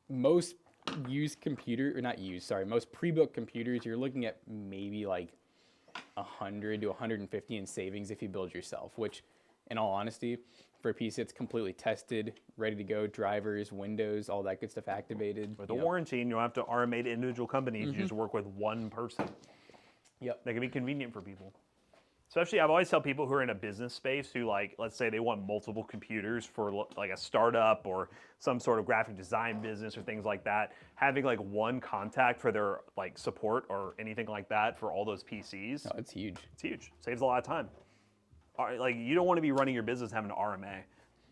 most most pre-built computers, you're looking at maybe 100 to 150 in savings if you build yourself, which in all honesty, for a PC, it's completely tested, ready to go, drivers, Windows, all that good stuff activated. With a warranty, and you don't have to RMA to individual companies, you just work with one person. Yep. That can be convenient for people. Especially, I've always tell people who are in a business space who, let's say they want multiple computers for a startup or some sort of graphic design business or things like that. Having one contact for their support or anything like that for all those PCs. Oh, it's huge. It's huge. Saves a lot of time. You don't want to be running your business having to RMA. I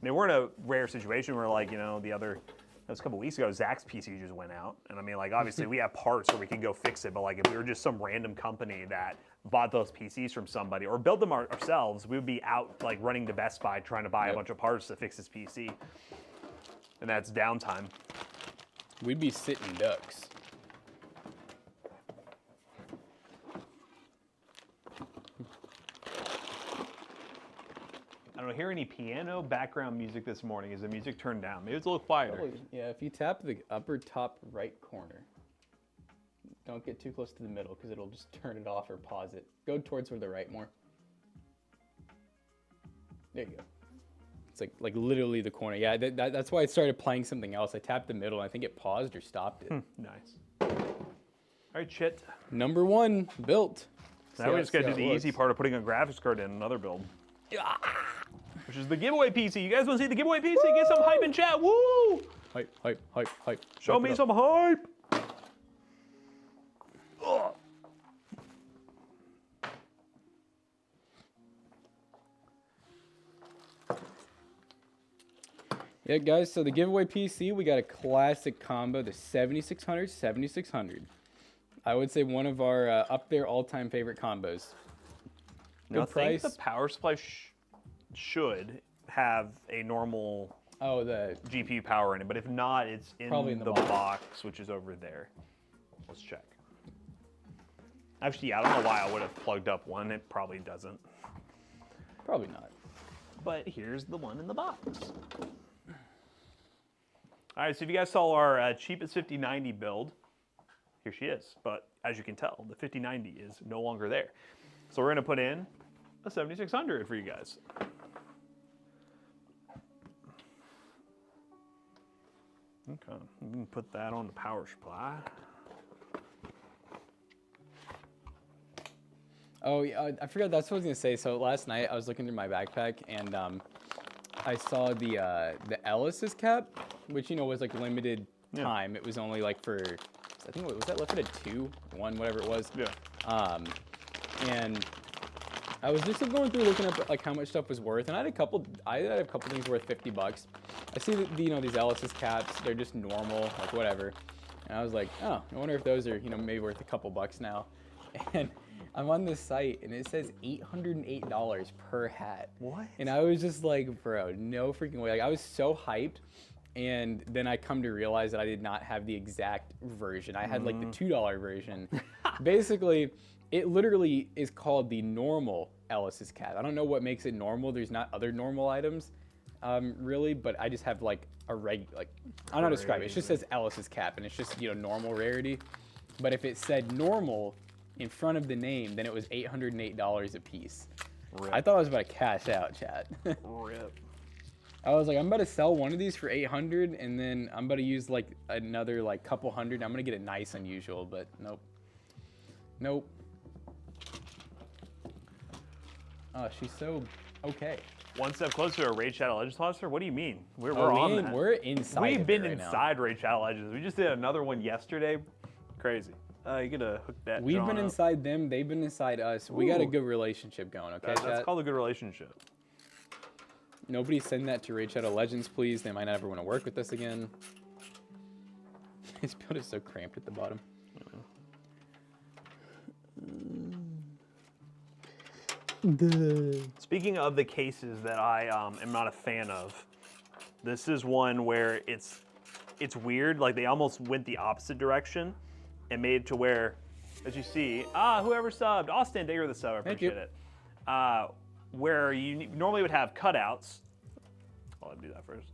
mean, we're in a rare situation where that was a couple weeks ago, Zach's PC just went out. And I mean, obviously we have parts where we can go fix it, but if we were just some random company that bought those PCs from somebody or built them ourselves, we would be out running to Best Buy trying to buy a bunch of parts to fix this PC. And that's downtime. We'd be sitting ducks. I don't hear any piano background music this morning. Is the music turned down? Maybe it's a little quieter. Yeah, if you tap the upper top right corner, don't get too close to the middle because it'll just turn it off or pause it. Go towards the right more. There you go. It's like literally the corner. Yeah, that's why I started playing something else. I tapped the middle and I think it paused or stopped it. Nice. All right, Chit. Number 1, built. Now we're just going to do the easy part of putting a graphics card in another build. Which is the giveaway PC. You guys want to see the giveaway PC? Get some hype in chat. Woo! Hype, hype, hype, hype. Show me some hype. Ugh. Yeah, guys, so the giveaway PC, we got a classic combo, the 7600, 7600. I would say one of our up there all-time favorite combos. Now, I Good think price. the power supply should have a normal The GPU power in it, but if not, it's in Probably in the the box, which is over there. Let's check. Actually, yeah, I don't know why I would have plugged up one. It probably doesn't. Probably not. But here's the one in the box. All right, so if you guys saw our cheapest 5090 build, here she is. But as you can tell, the 5090 is no longer there. So we're gonna put in a 7600 for you guys. Okay, we can put that on the power supply. Oh, yeah, I forgot that's what I was gonna say. So last night I was looking through my backpack and I saw the Ellis's cap, which was like limited time. It was only like for, I think, was that limited 2, 1, whatever it was. Yeah. And I was just going through looking up like how much stuff was worth, and I had a couple things worth $50. I see that these Ellis's caps, they're just normal, like whatever. And I was like, oh, I wonder if those are maybe worth a couple bucks now. And I'm on this site and it says $808 per hat. What? And I was just like, bro, no freaking way. Like I was so hyped. And then I come to realize that I did not have the exact version. I had like the $2 version. Basically, it literally is called the normal Ellis's cap. I don't know what makes it normal. There's not other normal items, really, but I just have like a regular, like, I don't know how to describe it. It just says Ellis's cap and it's just, normal rarity. But if it said normal in front of the name, then it was $808 a piece. Rip. I thought I was about to cash out, chat. Rip. I was like, I'm about to sell one of these for 800, and then I'm about to use like another like couple hundred. I'm gonna get it nice unusual, but nope. Nope. Oh, she's so okay. One step closer to Raid Shadow Legends Monster? What do you mean? We're Oh, on that. We're inside. We've of been it right now. inside Raid Shadow Legends. We just did another one yesterday. Crazy. You gonna hook that. We've John been up. inside them. They've been inside us. We got a Ooh. good relationship going. Okay, That's chat? called a good relationship. Nobody send that to Raid Shadow Legends, please. They might not ever want to work with us again. His build is so cramped at the bottom. Speaking of the cases that I am not a fan of, this is one where it's weird. Like they almost went the opposite direction and made it to where, as you see, whoever subbed, Austin, thank you for the sub, I appreciate it. Where you normally would have cutouts. I'll do that first.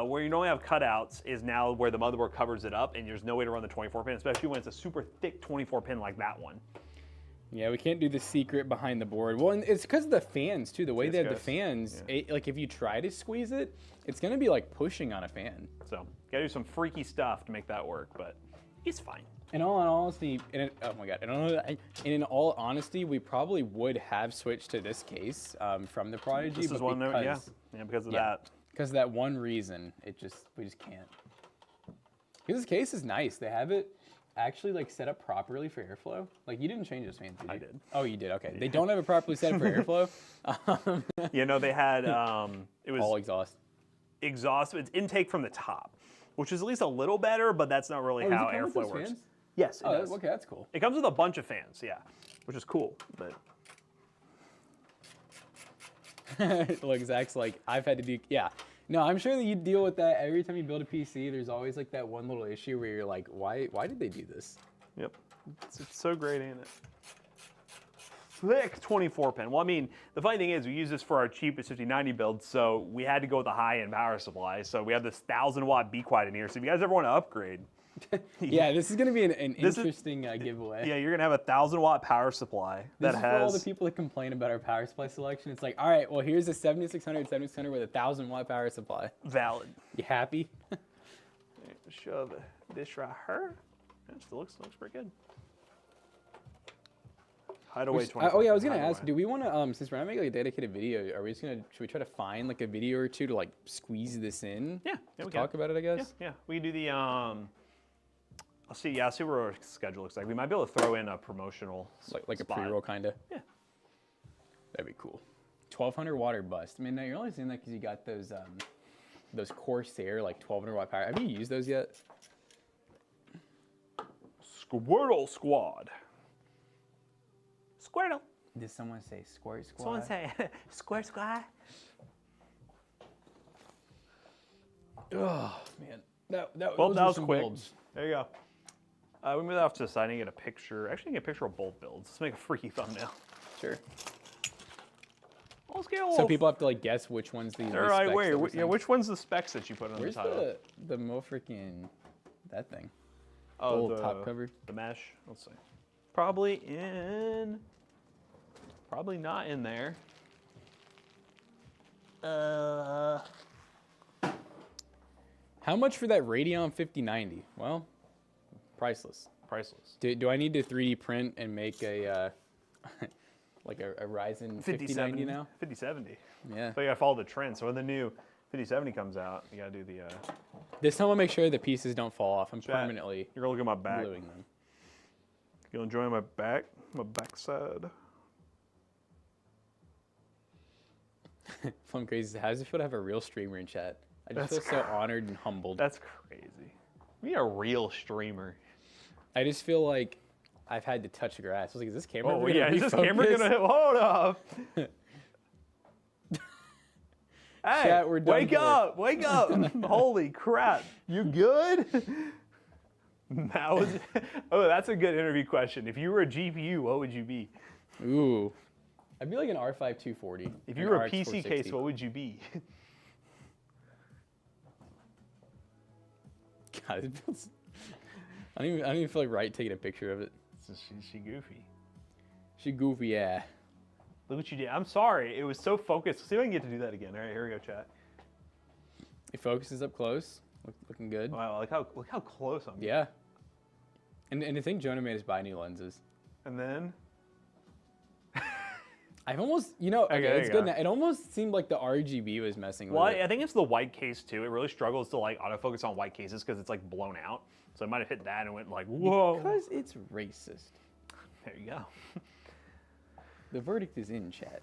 Where you normally have cutouts is now where the motherboard covers it up, and there's no way to run the 24 pin, especially when it's a super thick 24 pin like that one. Yeah, we can't do the secret behind the board. Well, and it's because of the fans too. The way they have the fans, like if you try to squeeze it, it's gonna be like pushing on a fan. So gotta do some freaky stuff to make that work, but it's fine. In all honesty, oh my god, in all honesty, we probably would have switched to this case from the Prodigy, This is one, because of that. Because of that one reason, we just can't. Because this case is nice. They have it actually like set up properly for airflow. Like you didn't change those fans, did you? I did. Oh, you did. Okay. Yeah. They don't have it properly set up for airflow. They had it was all exhaust. Exhaust. It's intake from the top, which is at least a little better, but that's not really how airflow works. Fans? Yes, it does. Okay, that's cool. It comes with a bunch of fans, yeah, which is cool. But Look, Zach's like, I've had to do, yeah. No, I'm sure that you deal with that every time you build a PC. There's always like that one little issue where you're like, why did they do this? Yep, it's so great, ain't it? Thick 24 pin. Well, I mean, the funny thing is we use this for our cheapest 5090 build, so we had to go with a high-end power supply. So we have this 1000-watt Be Quiet in here. So if you guys ever want to upgrade, yeah, this is going to be an interesting giveaway. Yeah, you're going to have a 1000-watt power supply this is for all the people that complain about our power supply selection. It's like, all right, well, here's a 7600 with a 1000-watt power supply. Valid. You happy? Shove this right here. It still looks pretty good. Hideaway 20. Oh yeah, I was gonna ask, do we want to since we're not making like a dedicated video, should we try to find like a video or two to like squeeze this in? Yeah, we talk about it, I guess. Yeah, we can do the I'll see what our schedule looks like. We might be able to throw in a promotional like a spot. pre-roll kind of. Yeah, that'd be cool. 1200 water bust. I mean, now you're only saying that because you got those Corsair like 1200 watt power. Have you used those yet? Squirtle Squad. Squirtle. Did someone say Squirt Squad? Someone say Squirt Squad. Oh man, that Well, that was some quick. builds. There you go. We move that off to the side and get a picture. Actually, get a picture of both builds. Let's make a freaky thumbnail. Sure. Let's get a little. So people have to like guess which one's the. All right, wait. Yeah, which one's the specs that you put on Where's the title? the mo freaking that thing? Oh, the top cover. The mesh. Let's see. Probably not in there. How much for that Radeon 5090? Well, priceless. Priceless. Do I need to 3D print and make a like a Ryzen 5090 now? 5070. Yeah. So you gotta follow the trend. So when the new 5070 comes out, you gotta do the. This time I'll make sure the pieces don't fall off. I'm Chat, permanently You're gonna look at my back. gluing them. You enjoy my backside. Plum Crazy, how does it feel to have a real streamer in chat? I just That's feel so honored and humbled. That's crazy. Be a real streamer. I just feel like I've had to touch grass. I was like, is this camera? Oh ever gonna yeah, is this camera refocus? gonna hold up? Hey, Chat, we're done wake for. up! Wake up! Holy crap! You good? That was. Oh, that's a good interview question. If you were a GPU, what would you be? Ooh, I'd be like an R5 240. If an you were a RX PC 460. case, what would you be? God, it feels. I don't even feel like right taking a picture of it. She goofy. She goofy, yeah. Look what you did. I'm sorry. It was so focused. See if I can get to do that again. All right, here we go, chat. It focuses up close, looking good. Wow, look how close I'm. Yeah. And I think Jonah made us buy new lenses. And then. I've almost, okay, there it's you good go. now. It almost seemed like the RGB was messing with Well, it. I think it's the white case too. It really struggles to like autofocus on white cases because it's like blown out. So it might have hit that and went like, whoa. Because it's racist. There you go. The verdict is in, chat.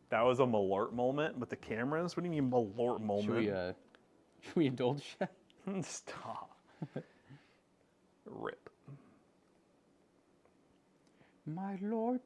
That was a Malort moment with the cameras. What do you mean Malort moment? Should we indulge chat? Stop. Rip. My lord,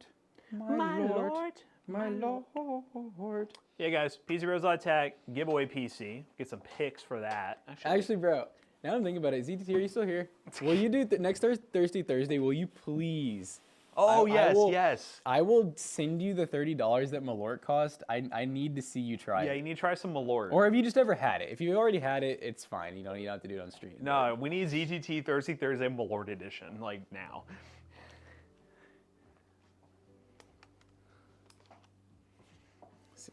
my lord, my lord. Yeah, guys, pcbros Tech giveaway PC. Get some pics for that. Actually, bro, now I'm thinking about it. ZTT, are you still here? Will you do next Thursday? Will you please? Oh, yes, will, yes. I will send you the $30 that Malort cost. I need to see you try Yeah, it. you need to try some Malort. Or have you just ever had it? If you already had it, it's fine. You don't have to do it on stream. No, we need ZTT Thursday Malort edition, like now.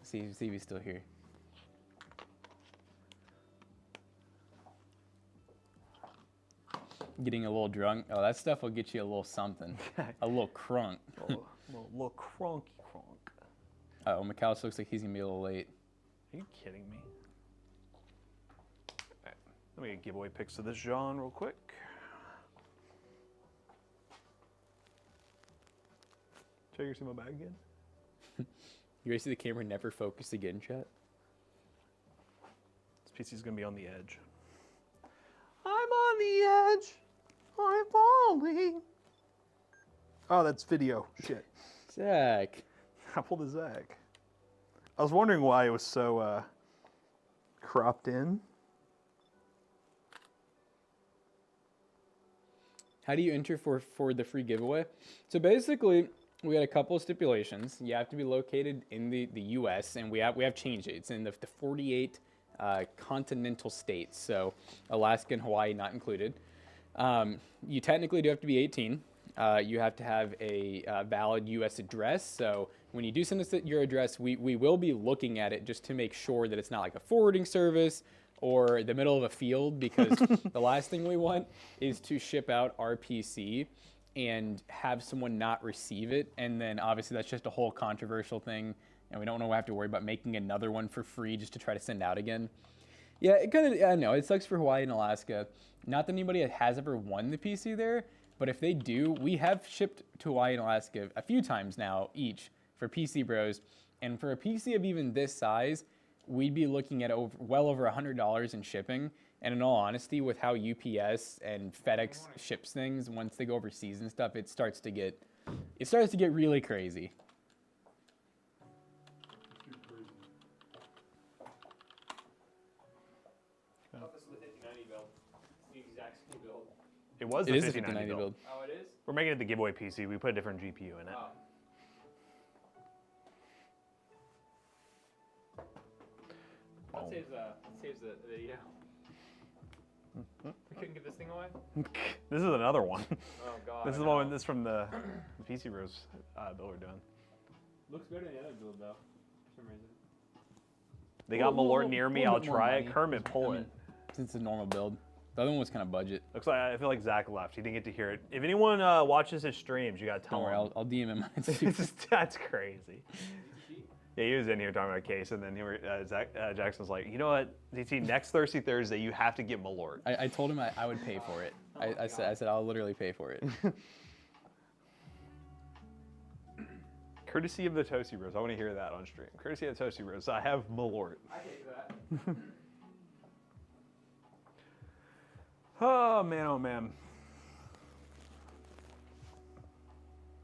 See if he's still here. Getting a little drunk. Oh, that stuff will get you a little something. A little crunk. little crunky crunk. Oh, McAllis looks like he's gonna be a little late. Are you kidding me? All right, let me get giveaway pics of this Jean real quick. Check your see my bag again. You ready to see the camera never focus again, chat? This PC's gonna be on the edge. I'm on the edge. I'm falling. Oh, that's video. Shit. Zach. I pulled a Zach. I was wondering why it was so cropped in. How do you enter for the free giveaway? So basically, we had a couple of stipulations. You have to be located in the U.S., and we have changed it. It's in the 48 continental states, so Alaska and Hawaii not included. You technically do have to be 18. You have to have a valid U.S. address. So when you do send us your address, we will be looking at it just to make sure that it's not like a forwarding service or the middle of a field, because the last thing we want is to ship out our PC and have someone not receive it. And then obviously that's just a whole controversial thing, and we don't want to have to worry about making another one for free just to try to send out again. Yeah, it kind of, I know, it sucks for Hawaii and Alaska. Not that anybody has ever won the PC there, but if they do, we have shipped to Hawaii and Alaska a few times now each for PC Bros. And for a PC of even this size, we'd be looking at well over $100 in shipping. And in all honesty, with how UPS and FedEx ships things, once they go overseas and stuff, it starts to get really crazy. The exact same build. It was It the is a 5090 5090 build. Oh, it is? We're making it the giveaway PC. We put a different GPU in it. Oh. That saves the video. We couldn't give this thing away? This is another one. Oh, God. This is the one. This is from the PC Bros build we're doing. Looks better than the other build, though, for some reason. They got Well, Malort near me. little I'll bit more try money. it. Kermit, pull I mean, it. Since it's a normal build. The other one was kind of budget. Looks like I feel like Zach left. He didn't get to hear it. If anyone watches his streams, you gotta tell Don't worry, him. I'll DM him mine. That's crazy. Yeah, he was in here talking about Case, and then Jackson's like, you know what, DT, next Thursday, you have to get Malort. I told him I would pay for it. I said I'll literally pay for it. Courtesy of the Toasty Bros. I want to hear that on stream. Courtesy of the Toasty Bros. I have Malort. I take that. Oh man, oh man.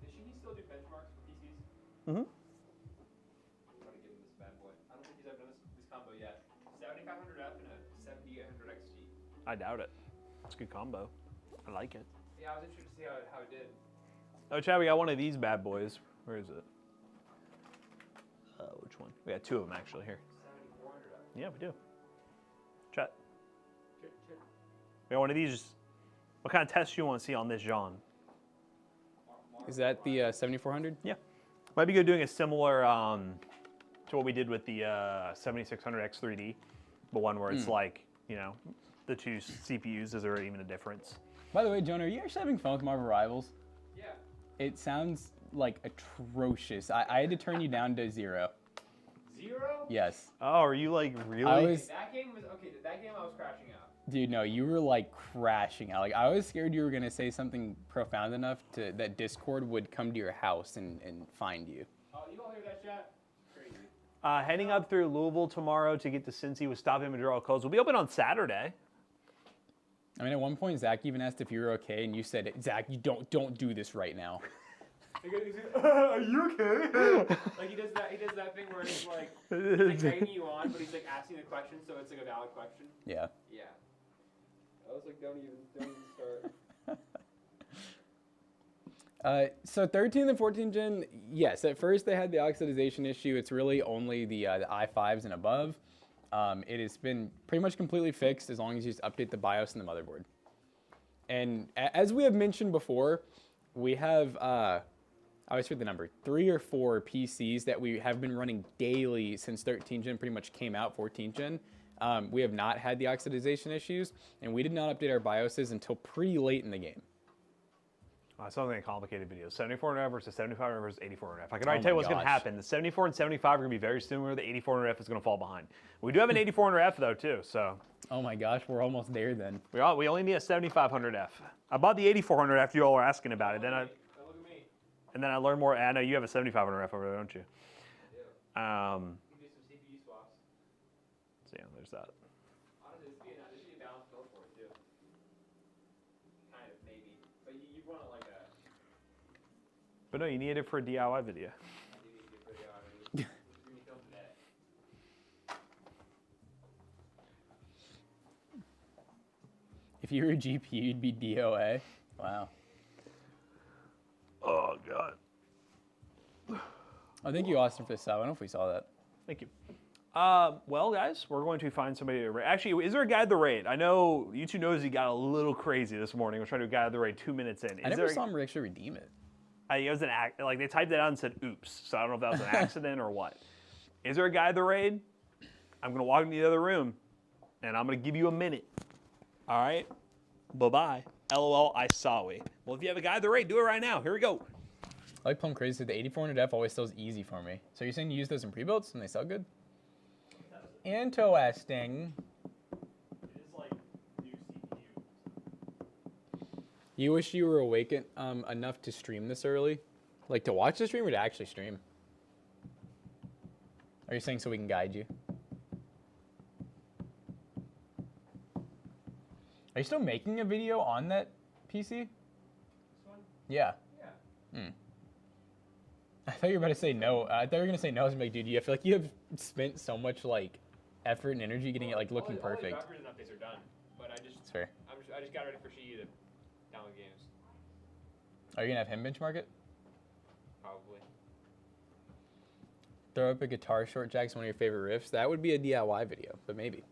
Does he still do benchmarks for PCs? Mm-hmm. I'm going to give him this bad boy. I don't think he's ever done this combo yet. 7500F and a 7800 XT. I doubt it. It's a good combo. I like it. Yeah, I was interested to see how it did. Oh, Chad, we got one of these bad boys. Where is it? Which one? We got two of them actually here. 7400F. Yeah, we do. Chat. Chip. We got one of these. What kind of tests do you want to see on this Jean? Is that the 7400? Yeah. Might be good doing a similar to what we did with the 7600X3D, but one where it's like, you know, the two CPUs, is there even a difference? By the way, Jonah, are you actually having fun with Marvel Rivals? Yeah. It sounds like atrocious. I had to turn you down to 0. 0? Yes. Oh, are you like really? I was, That game was, okay, that game I was crashing out. dude, no, you were like crashing out. Like I was scared you were gonna say something profound enough that Discord would come to your house and find you. Oh, you all hear that chat? Crazy. Heading up through Louisville tomorrow to get to Cincy with Stop Image All Codes. We'll be open on Saturday. I mean, at one point, Zach even asked if you were okay, and you said, "Zach, you don't do this right now." Are you okay? Like he does that thing where he's like egging you on, but he's like asking the question, so it's like a valid question. Yeah. Yeah. I was like, don't even start. So 13th and 14th gen, yes. At first, they had the oxidization issue. It's really only the i5s and above. It has been pretty much completely fixed as long as you just update the BIOS and the motherboard. And as we have mentioned before, we have, I always forget the number, 3 or 4 PCs that we have been running daily since 13th gen pretty much came out 14th gen. We have not had the oxidization issues, and we did not update our BIOSes until pretty late in the game. Something complicated video. 7400F versus 7500F versus 8400F. I can already Oh tell you my what's going to gosh. happen. The 74 and 75 are going to be very similar. The 8400F is going to fall behind. We do have an 8400F though too, so Oh my gosh, we're almost there then. we only need a 7500F. I bought the 8400 after you all were asking about it. Look at me. And then I learned more. I know you have a 7500F over there, don't you? Yeah. Um, You can do some CPU swaps. so yeah, there's that. Honestly, this should be a balanced build for it too. Kind of, maybe. But you want it like a. But no, you need it for a DIY video. I do need to get a video already. It's gonna be filmed today. If you were a GPU, you'd be DOA. Wow. Oh god. Oh, thank you, Austin, for the sub. I don't know if we saw that. Thank you. Well, guys, we're going to find somebody to raid. Actually, is there a guide the raid? I know YouTube Nosy got a little crazy this morning. We're trying to guide the raid 2 minutes in. I never saw him actually redeem it. It was an act. Like they typed it out and said "oops," so I don't know if that was an accident or what. Is there a guide the raid? I'm gonna walk into the other room, and I'm gonna give you a minute. All right. Bye bye. LOL. I saw we. Well, if you have a guide the raid, do it right now. Here we go. I like Plum Crazy. The 8400F always sells easy for me. So you're saying you use those in pre-builds and they sell good? Interesting. It is like new CPU. You wish you were awake enough to stream this early? Like to watch the stream or to actually stream? Are you saying so we can guide you? Are you still making a video on that PC? This one? Yeah. Yeah. I thought you were about to say no. I thought you were going to say no. I was like, dude, I feel like you have spent so much like effort and energy getting it like looking all the perfect. drivers and updates are done, but That's fair. I'm just I just got ready for Shii to download games. Are you gonna have him benchmark it? Probably. Throw up a guitar short jacks, one of your favorite riffs. That would be a DIY video, but maybe.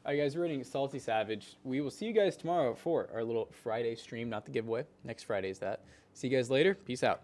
All right, guys, we're running Salty Savage. We will see you guys tomorrow for our little Friday stream, not the giveaway. Next Friday is that. See you guys later. Peace out.